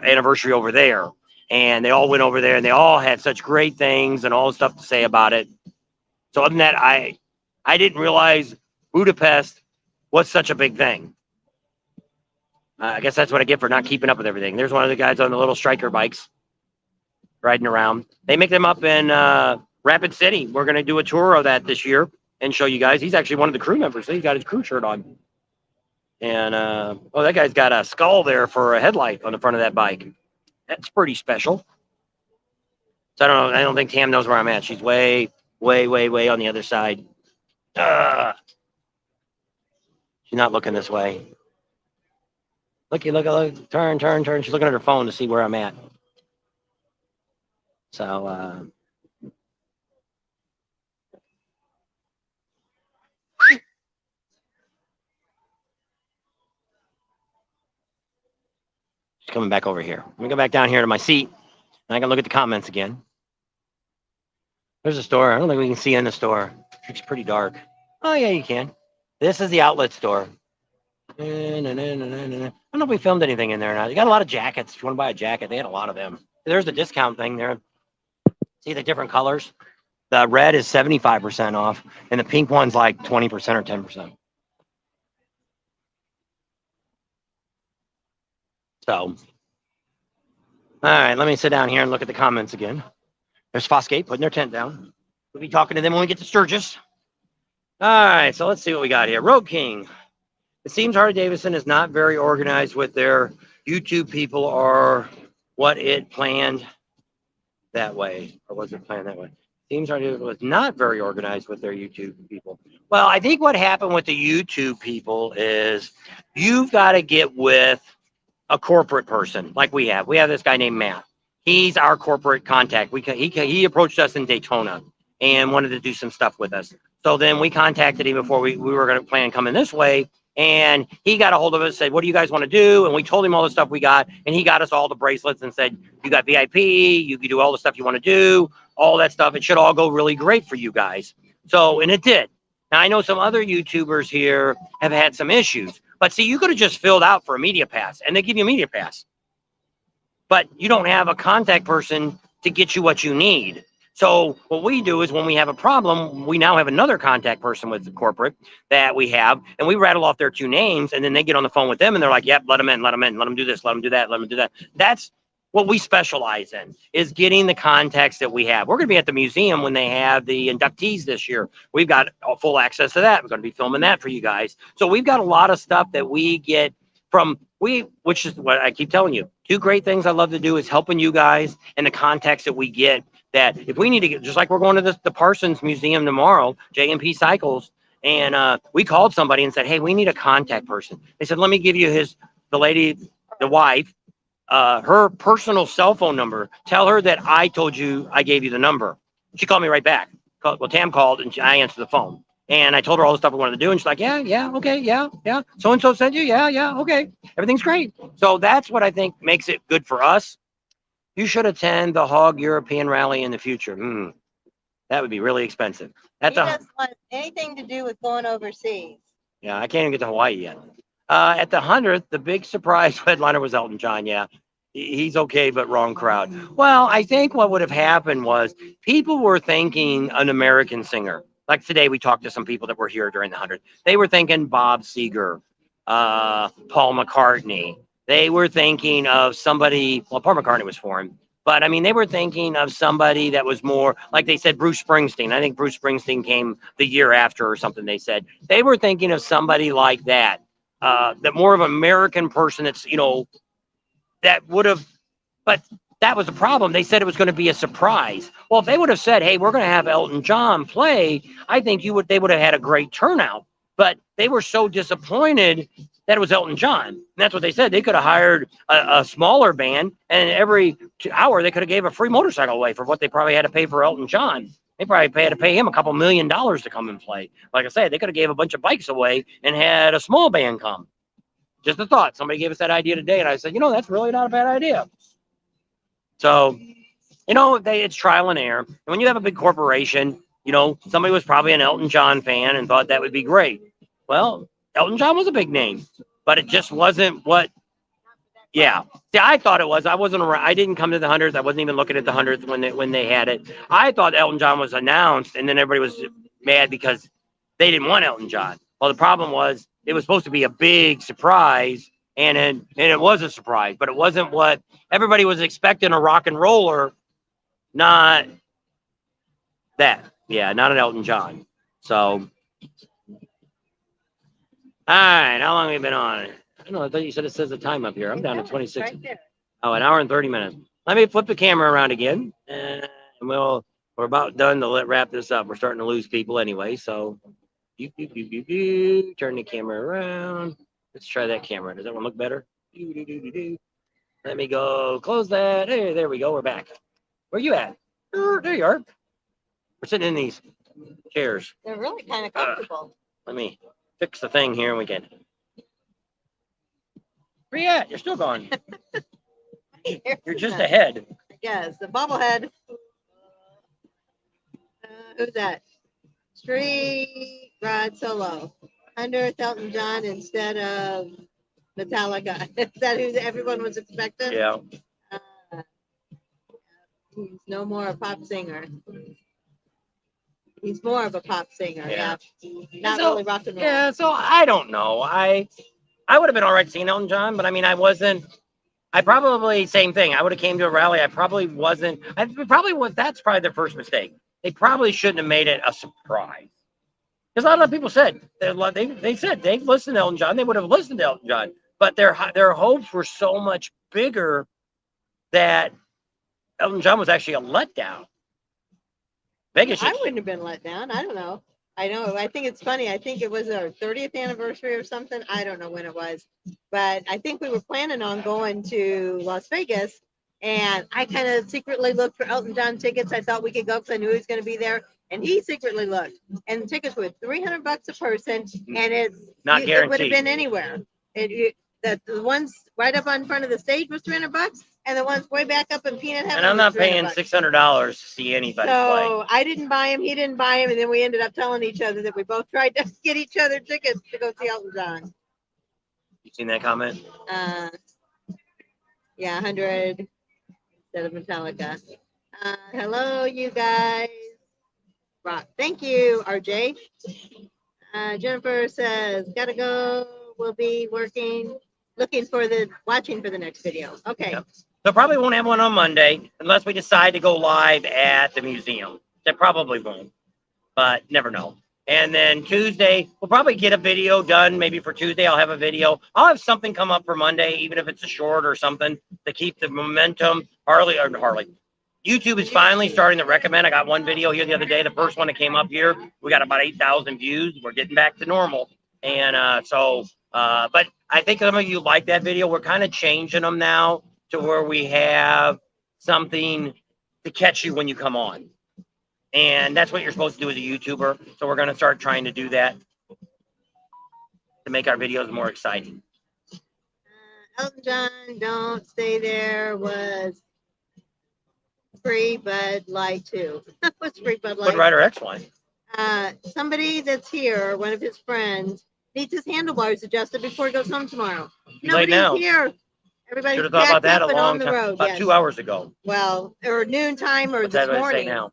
A: anniversary over there, and they all went over there, and they all had such great things and all the stuff to say about it. So other than that, I didn't realize Budapest was such a big thing. I guess that's what I get for not keeping up with everything. There's one of the guys on the little striker bikes riding around. They make them up in Rapid City. We're going to do a tour of that this year and show you guys. He's actually one of the crew members. He's got his crew shirt on. And, that guy's got a skull there for a headlight on the front of that bike. That's pretty special. So I don't think Tam knows where I'm at. She's way, way, way, way on the other side. She's not looking this way. Look, turn. She's looking at her phone to see where I'm at. So, she's coming back over here. Let me go back down here to my seat, and I can look at the comments again. There's a store. I don't think we can see in the store. It's pretty dark. Oh, yeah, you can. This is the outlet store. I don't know if we filmed anything in there or not. They got a lot of jackets. If you want to buy a jacket, they had a lot of them. There's the discount thing there. See the different colors? The red is 75% off, and the pink one's like 20% or 10%. So, all right, let me sit down here and look at the comments again. There's Fosgate putting their tent down. We'll be talking to them when we get to Sturgis. All right, so let's see what we got here. Road King. It seems Harley-Davidson is not very organized with their YouTube people or what it planned that way, or was it planned that way? Seems Harley-Davidson was not very organized with their YouTube people. Well, I think what happened with the YouTube people is you've got to get with a corporate person like we have. We have this guy named Matt. He's our corporate contact. He approached us in Daytona and wanted to do some stuff with us. So then we contacted him before we were going to plan coming this way. And he got a hold of us, said, what do you guys want to do? And we told him all the stuff we got. And he got us all the bracelets and said, you got VIP, you can do all the stuff you want to do, all that stuff. It should all go really great for you guys. So, and it did. Now, I know some other YouTubers here have had some issues. But see, you could have just filled out for a media pass, and they give you a media pass. But you don't have a contact person to get you what you need. So what we do is when we have a problem, we now have another contact person with the corporate that we have, and we rattle off their two names, and then they get on the phone with them, and they're like, yep, let them in, let them do this, let them do that, let them do that. That's what we specialize in, is getting the contacts that we have. We're going to be at the museum when they have the inductees this year. We've got full access to that. We're going to be filming that for you guys. So we've got a lot of stuff that we get from which is what I keep telling you. Two great things I love to do is helping you guys and the contacts that we get, that if we need to get, just like we're going to the Parsons Museum tomorrow, JMP Cycles, and we called somebody and said, hey, we need a contact person. They said, let me give you the wife, her personal cell phone number. Tell her that I told you I gave you the number. She called me right back. Well, Tam called and I answered the phone. And I told her all the stuff we wanted to do. And she's like, yeah, okay, yeah. So-and-so sent you? Yeah, okay. Everything's great. So that's what I think makes it good for us. You should attend the Hog European Rally in the future. That would be really expensive.
D: He doesn't want anything to do with going overseas.
A: Yeah, I can't even get to Hawaii yet. At the 100th, the big surprise headliner was Elton John. Yeah, he's okay, but wrong crowd. Well, I think what would have happened was people were thinking an American singer. Like today, we talked to some people that were here during the 100th. They were thinking Bob Seger, Paul McCartney. They were thinking of somebody, well, Paul McCartney was for him. But I mean, they were thinking of somebody that was more, like they said, Bruce Springsteen. I think Bruce Springsteen came the year after or something, they said. They were thinking of somebody like that, that more of an American person that's, that would have, but that was the problem. They said it was going to be a surprise. Well, if they would have said, hey, we're going to have Elton John play, I think they would have had a great turnout. But they were so disappointed that it was Elton John. And that's what they said. They could have hired a smaller band, and every hour they could have gave a free motorcycle away for what they probably had to pay for Elton John. They probably had to pay him a couple $1 million to come and play. Like I said, they could have gave a bunch of bikes away and had a small band come. Just a thought. Somebody gave us that idea today, and I said, that's really not a bad idea. So, it's trial and error. And when you have a big corporation, somebody was probably an Elton John fan and thought that would be great. Well, Elton John was a big name, but it just wasn't what. Yeah. See, I thought it was. I wasn't around. I didn't come to the 100th. I wasn't even looking at the 100th when they had it. I thought Elton John was announced, and then everybody was mad because they didn't want Elton John. Well, the problem was it was supposed to be a big surprise, and it was a surprise, but it wasn't what everybody was expecting. A rock and roller, not that. Yeah, not an Elton John. So. All right, how long have we been on? I don't know. I thought you said it says the time up here. I'm down to 26.
D: Right there.
A: Oh, an hour and 30 minutes. Let me flip the camera around again, and we're about done to wrap this up. We're starting to lose people anyway, so turn the camera around. Let's try that camera. Does that one look better? Let me go close that. Hey, there we go. We're back. Where you at? There you are. We're sitting in these chairs.
D: They're really kind of comfortable.
A: Let me fix the thing here and we can. Where you at? You're still going. You're just ahead.
D: Yes, the bobblehead. Who's that? Street Rod Solo. 100th Elton John instead of Metallica. Is that who everyone was expecting?
A: Yeah.
D: He's no more a pop singer. He's more of a pop singer.
A: Yeah.
D: Not really rock and roll.
A: Yeah, so I don't know. I would have been all right seeing Elton John, but I mean, I probably, same thing. I would have came to a rally. I probably wasn't. That's probably their first mistake. They probably shouldn't have made it a surprise. Because a lot of people said, they said they've listened to Elton John. They would have listened to Elton John. But their hopes were so much bigger that Elton John was actually a letdown. Vegas.
D: I wouldn't have been let down. I don't know. I think it's funny. I think it was our 30th anniversary or something. I don't know when it was. But I think we were planning on going to Las Vegas And I kind of secretly looked for Elton John tickets. I thought we could go because I knew he was going to be there. And he secretly looked. And the tickets were $300 a person. And it's
A: Not
D: it would have
A: guaranteed.
D: been anywhere. The ones right up on front of the stage was $300, and the ones way back up in Peanut Heaven.
A: And I'm not
D: was
A: paying
D: $300.
A: $600 to see anybody play.
D: So I didn't buy him, he didn't buy him, and then we ended up telling each other that we both tried to get each other tickets to go see Elton John.
A: You seen that comment?
D: Yeah, 100 instead of Metallica. Hello, you guys. Rock. Thank you, RJ. Jennifer says, gotta go. We'll be watching for the next video. Okay.
A: Yep. So probably won't have one on Monday unless we decide to go live at the museum. That probably won't, but never know. And then Tuesday, we'll probably get a video done. Maybe for Tuesday, I'll have a video. I'll have something come up for Monday, even if it's a short or something to keep the momentum. Harley. YouTube is finally starting to recommend. I got one video here the other day. The first one that came up here, we got about 8,000 views. We're getting back to normal. And but I think some of you like that video. We're kind of changing them now to where we have something to catch you when you come on. And that's what you're supposed to do as a YouTuber. So we're going to start trying to do that to make our videos more exciting.
D: Elton John, Don't Stay There was free Bud Light too. What's free Bud Light?
A: Bud Rider X one.
D: Somebody that's here, one of his friends, needs his handlebars adjusted before he goes home tomorrow.
A: He's late now.
D: Here. Everybody's
A: Should have thought about that a long time,
D: road,
A: about 2 hours ago.
D: Well, or noontime or
A: What's
D: this
A: that
D: morning.
A: say now?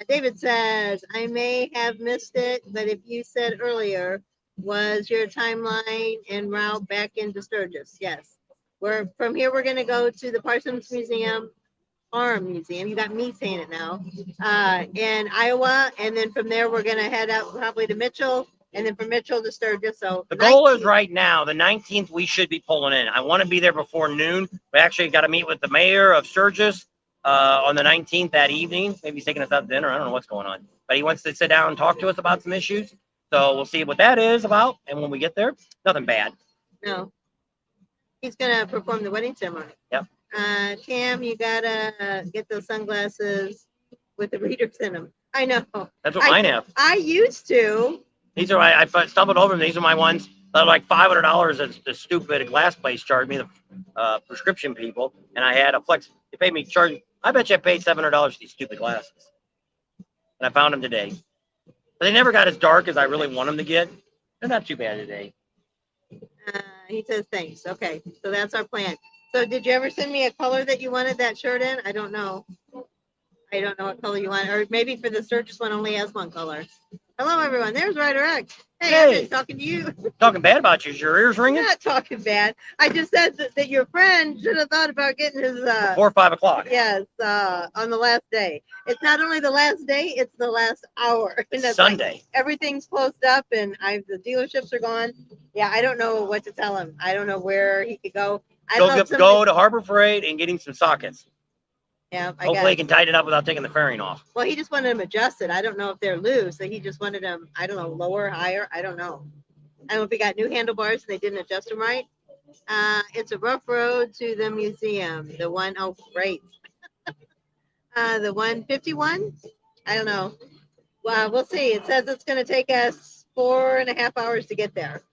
D: David says, I may have missed it, but if you said earlier, was your timeline en route back into Sturgis? Yes. From here, we're going to go to the Parsons Museum, Farm Museum. You got me saying it now. In Iowa. And then from there, we're going to head out probably to Mitchell. And then from Mitchell to Sturgis. So
A: the goal is right now, the 19th, we should be pulling in. I want to be there before noon. We actually got to meet with the mayor of Sturgis on the 19th that evening. Maybe he's taking us out to dinner. I don't know what's going on. But he wants to sit down and talk to us about some issues. So we'll see what that is about. And when we get there, nothing bad.
D: No. He's going to perform the wedding ceremony.
A: Yep.
D: Cam, you got to get those sunglasses with the readers in them. I know.
A: That's what mine have.
D: I used to.
A: These are, I stumbled over them. These are my ones that are like $500 that the stupid glass place charged me, the prescription people. And I had a flex. They paid me I bet you I paid $700 for these stupid glasses. And I found them today. But they never got as dark as I really want them to get. They're not too bad today.
D: He says thanks. Okay, so that's our plan. So did you ever send me a color that you wanted that shirt in? I don't know. I don't know what color you want. Or maybe for the Sturgis one only has one color. Hello, everyone. There's Ryder X. Hey,
A: Hey.
D: I'm just talking to you.
A: Talking bad about you. Is your ears
D: I'm
A: ringing?
D: not talking bad. I just said that your friend should have thought about getting his
A: 4 or 5 o'clock.
D: yes, on the last day. It's not only the last day, it's the last hour. And that's
A: Sunday.
D: like, everything's closed up and the dealerships are gone. Yeah, I don't know what to tell him. I don't know where he could go.
A: Go to Harbor Freight and get him some sockets.
D: Yeah, I
A: Hopefully he
D: guess.
A: can tighten it up without taking the fairing off.
D: Well, he just wanted them adjusted. I don't know if they're loose. So he just wanted them, I don't know, lower, higher. I don't know. I don't know if he got new handlebars and they didn't adjust them right. It's a rough road to the museum. The one, oh, great. The 151? I don't know. Well, we'll see. It says it's going to take us 4.5 hours to get there.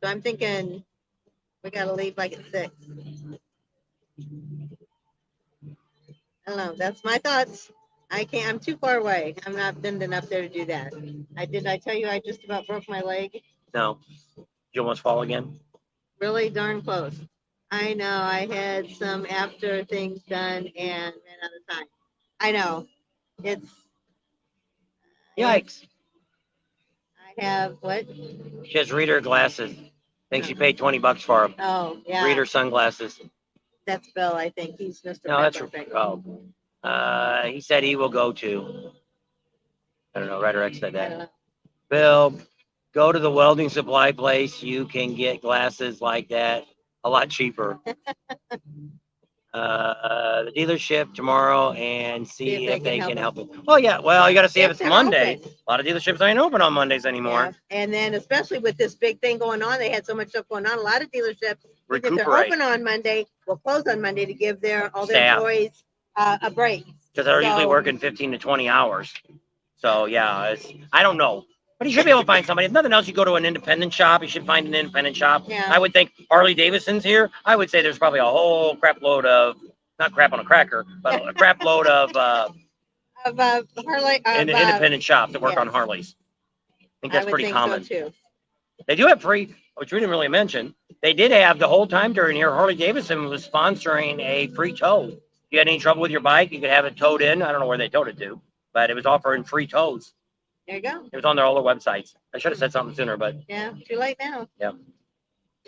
D: So I'm thinking we got to leave like at 6. I don't know. That's my thoughts. I'm too far away. I'm not bending up there to do that. I tell you I just about broke my leg?
A: No. You almost fall again?
D: Really darn close. I know. I had some after things done and ran out of time. I know. It's.
A: Yikes.
D: I have what?
A: She has reader glasses. Think she paid $20 for them.
D: Oh, yeah.
A: Reader sunglasses.
D: That's Bill, I think. He's Mr.
A: No, that's
D: Pepper.
A: he said he will go to. I don't know. Ryder X said
D: I don't
A: that.
D: know.
A: Bill, go to the welding supply place. You can get glasses like that a lot cheaper. The dealership tomorrow and see if they can help it. Well, yeah. Well, you got to see if it's
D: they're
A: Monday.
D: open.
A: A lot of dealerships ain't open on Mondays anymore.
D: Yeah. And then especially with this big thing going on, they had so much stuff going on. A lot of dealerships If they're
A: recuperate.
D: open on Monday, we'll close on Monday to give all their
A: Staff.
D: employees a break.
A: Because they're usually
D: So-
A: working 15 to 20 hours. So yeah, I don't know. But you should be able to find somebody. If nothing else, you go to an independent shop. You should find an independent shop.
D: Yeah.
A: I would think Harley-Davidson's here. I would say there's probably a whole crap load of, not crap on a cracker, but a crap load of
D: Harley,
A: independent shops that work on
D: yes.
A: Harleys. I think
D: I
A: that's
D: would
A: pretty
D: think
A: common.
D: so too.
A: They do have free, which we didn't really mention. They did have the whole time during here, Harley-Davidson was sponsoring a free tow. If you had any trouble with your bike, you could have it towed in. I don't know where they towed it to, but it was offering free tows.
D: There you go.
A: It was on all their websites. I should have said something sooner, but
D: Yeah, too late now.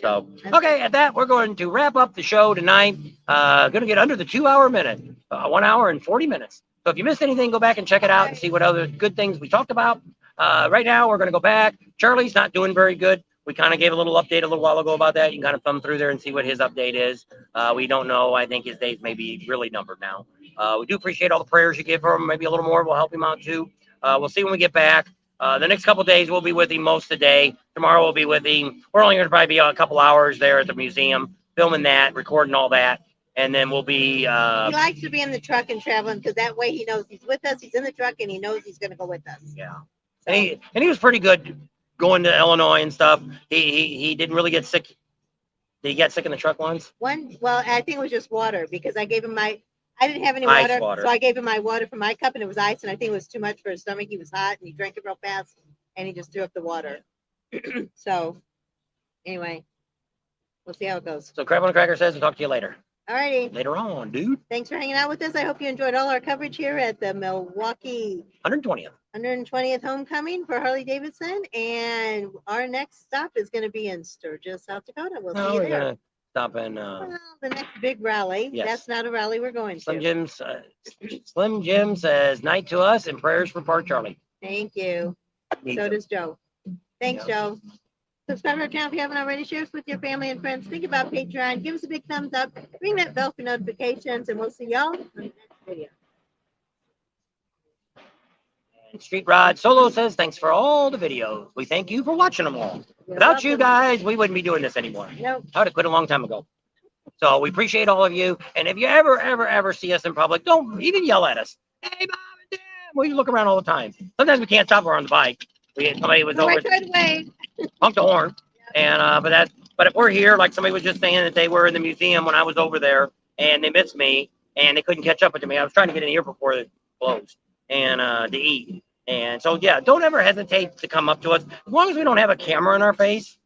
A: so, okay, at that, we're going to wrap up the show tonight. Going to get under the 2-hour minute, 1 hour and 40 minutes. So if you missed anything, go back and check it out and see what other good things we talked about. Right now, we're going to go back. Charlie's not doing very good. We kind of gave a little update a little while ago about that. You can kind of thumb through there and see what his update is. We don't know. I think his days may be really numbered now. We do appreciate all the prayers you give for him. Maybe a little more will help him out too. We'll see when we get back. The next couple of days, we'll be with him most of the day. Tomorrow, we'll be with him. We're only going to probably be a couple hours there at the museum, filming that, recording all that. And then we'll be...
D: He likes to be in the truck and traveling because that way he knows he's with us. He's in the truck and he knows he's going to go with us.
A: Yeah. And he was pretty good going to Illinois and stuff. He didn't really get sick. Did he get sick in the truck once?
D: Well, I think it was just water because I gave him I didn't have any
A: Ice
D: water,
A: water.
D: so I gave him my water from my cup and it was ice and I think it was too much for his stomach. He was hot and he drank it real fast and he just threw up the water. So anyway, we'll see how it goes.
A: So Crab on a Cracker says, we'll talk to you later.
D: Alrighty.
A: Later on, dude.
D: Thanks for hanging out with us. I hope you enjoyed all our coverage here at the Milwaukee
A: 120th.
D: 120th homecoming for Harley-Davidson. And our next stop is going to be in Sturgis, South Dakota. We'll
A: No,
D: see you
A: we're
D: there.
A: going to stop in
D: Well, the next big rally.
A: Yes.
D: That's not a rally we're going
A: Slim
D: to.
A: Jim's. Slim Jim says, night to us and prayers for Park Charlie.
D: Thank you.
A: Needs
D: So
A: them.
D: does Joe. Thanks, Joe. Subscribe to our channel if you haven't already. Share us with your family and friends. Think about Patreon. Give us a big thumbs up. Ring that bell for notifications, and we'll see y'all in the next video.
A: And Street Rod Solo says, thanks for all the videos. We thank you for watching them all.
D: You're
A: Without you
D: welcome.
A: guys, we wouldn't be doing this anymore.
D: Nope.
A: I would have quit a long time ago. So we appreciate all of you. And if you ever see us in public, don't even yell at us. Hey, Mom and Dad. We look around all the time. Sometimes we can't stop. We're on the bike. Somebody was over,
D: I tried to wave.
A: honked the horn. And but if we're here, like somebody was just saying that they were in the museum when I was over there and they missed me and they couldn't catch up with me. I was trying to get in here before it closed and to eat. And so yeah, don't ever hesitate to come up to us as long as we don't have a camera in our face.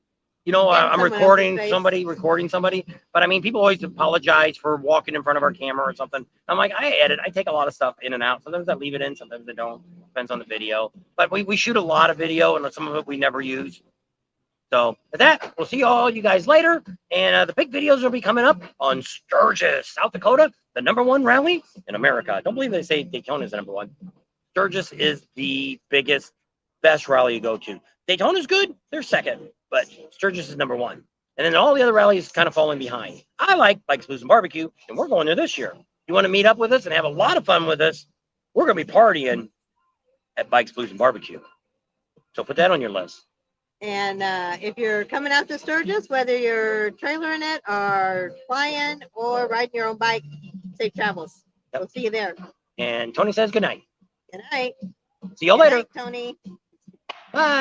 A: You know,
D: Yeah,
A: I'm
D: someone
A: recording
D: else's face.
A: recording somebody. But I mean, people always apologize for walking in front of our camera or something. I'm like, I edit. I take a lot of stuff in and out. Sometimes I leave it in. Sometimes I don't. Depends on the video. But we shoot a lot of video, and some of it we never use. So with that, we'll see all you guys later. And the big videos will be coming up on Sturgis, South Dakota, the #1 rally in America. Don't believe they say Daytona is the #1. Sturgis is the biggest, best rally you go to. Daytona's good. They're second. But Sturgis is #1. And then all the other rallies kind of falling behind. I like Bikes, Blues, and Barbecue, and we're going there this year. You want to meet up with us and have a lot of fun with us, we're going to be partying at Bikes, Blues, and Barbecue. So put that on your list.
D: And if you're coming out to Sturgis, whether you're trailering it or flying or riding your own bike, safe travels.
A: Yep.
D: We'll see you there.
A: And Tony says good night.
D: Good night.
A: See you
D: Good
A: later.
D: night, Tony.
A: Bye.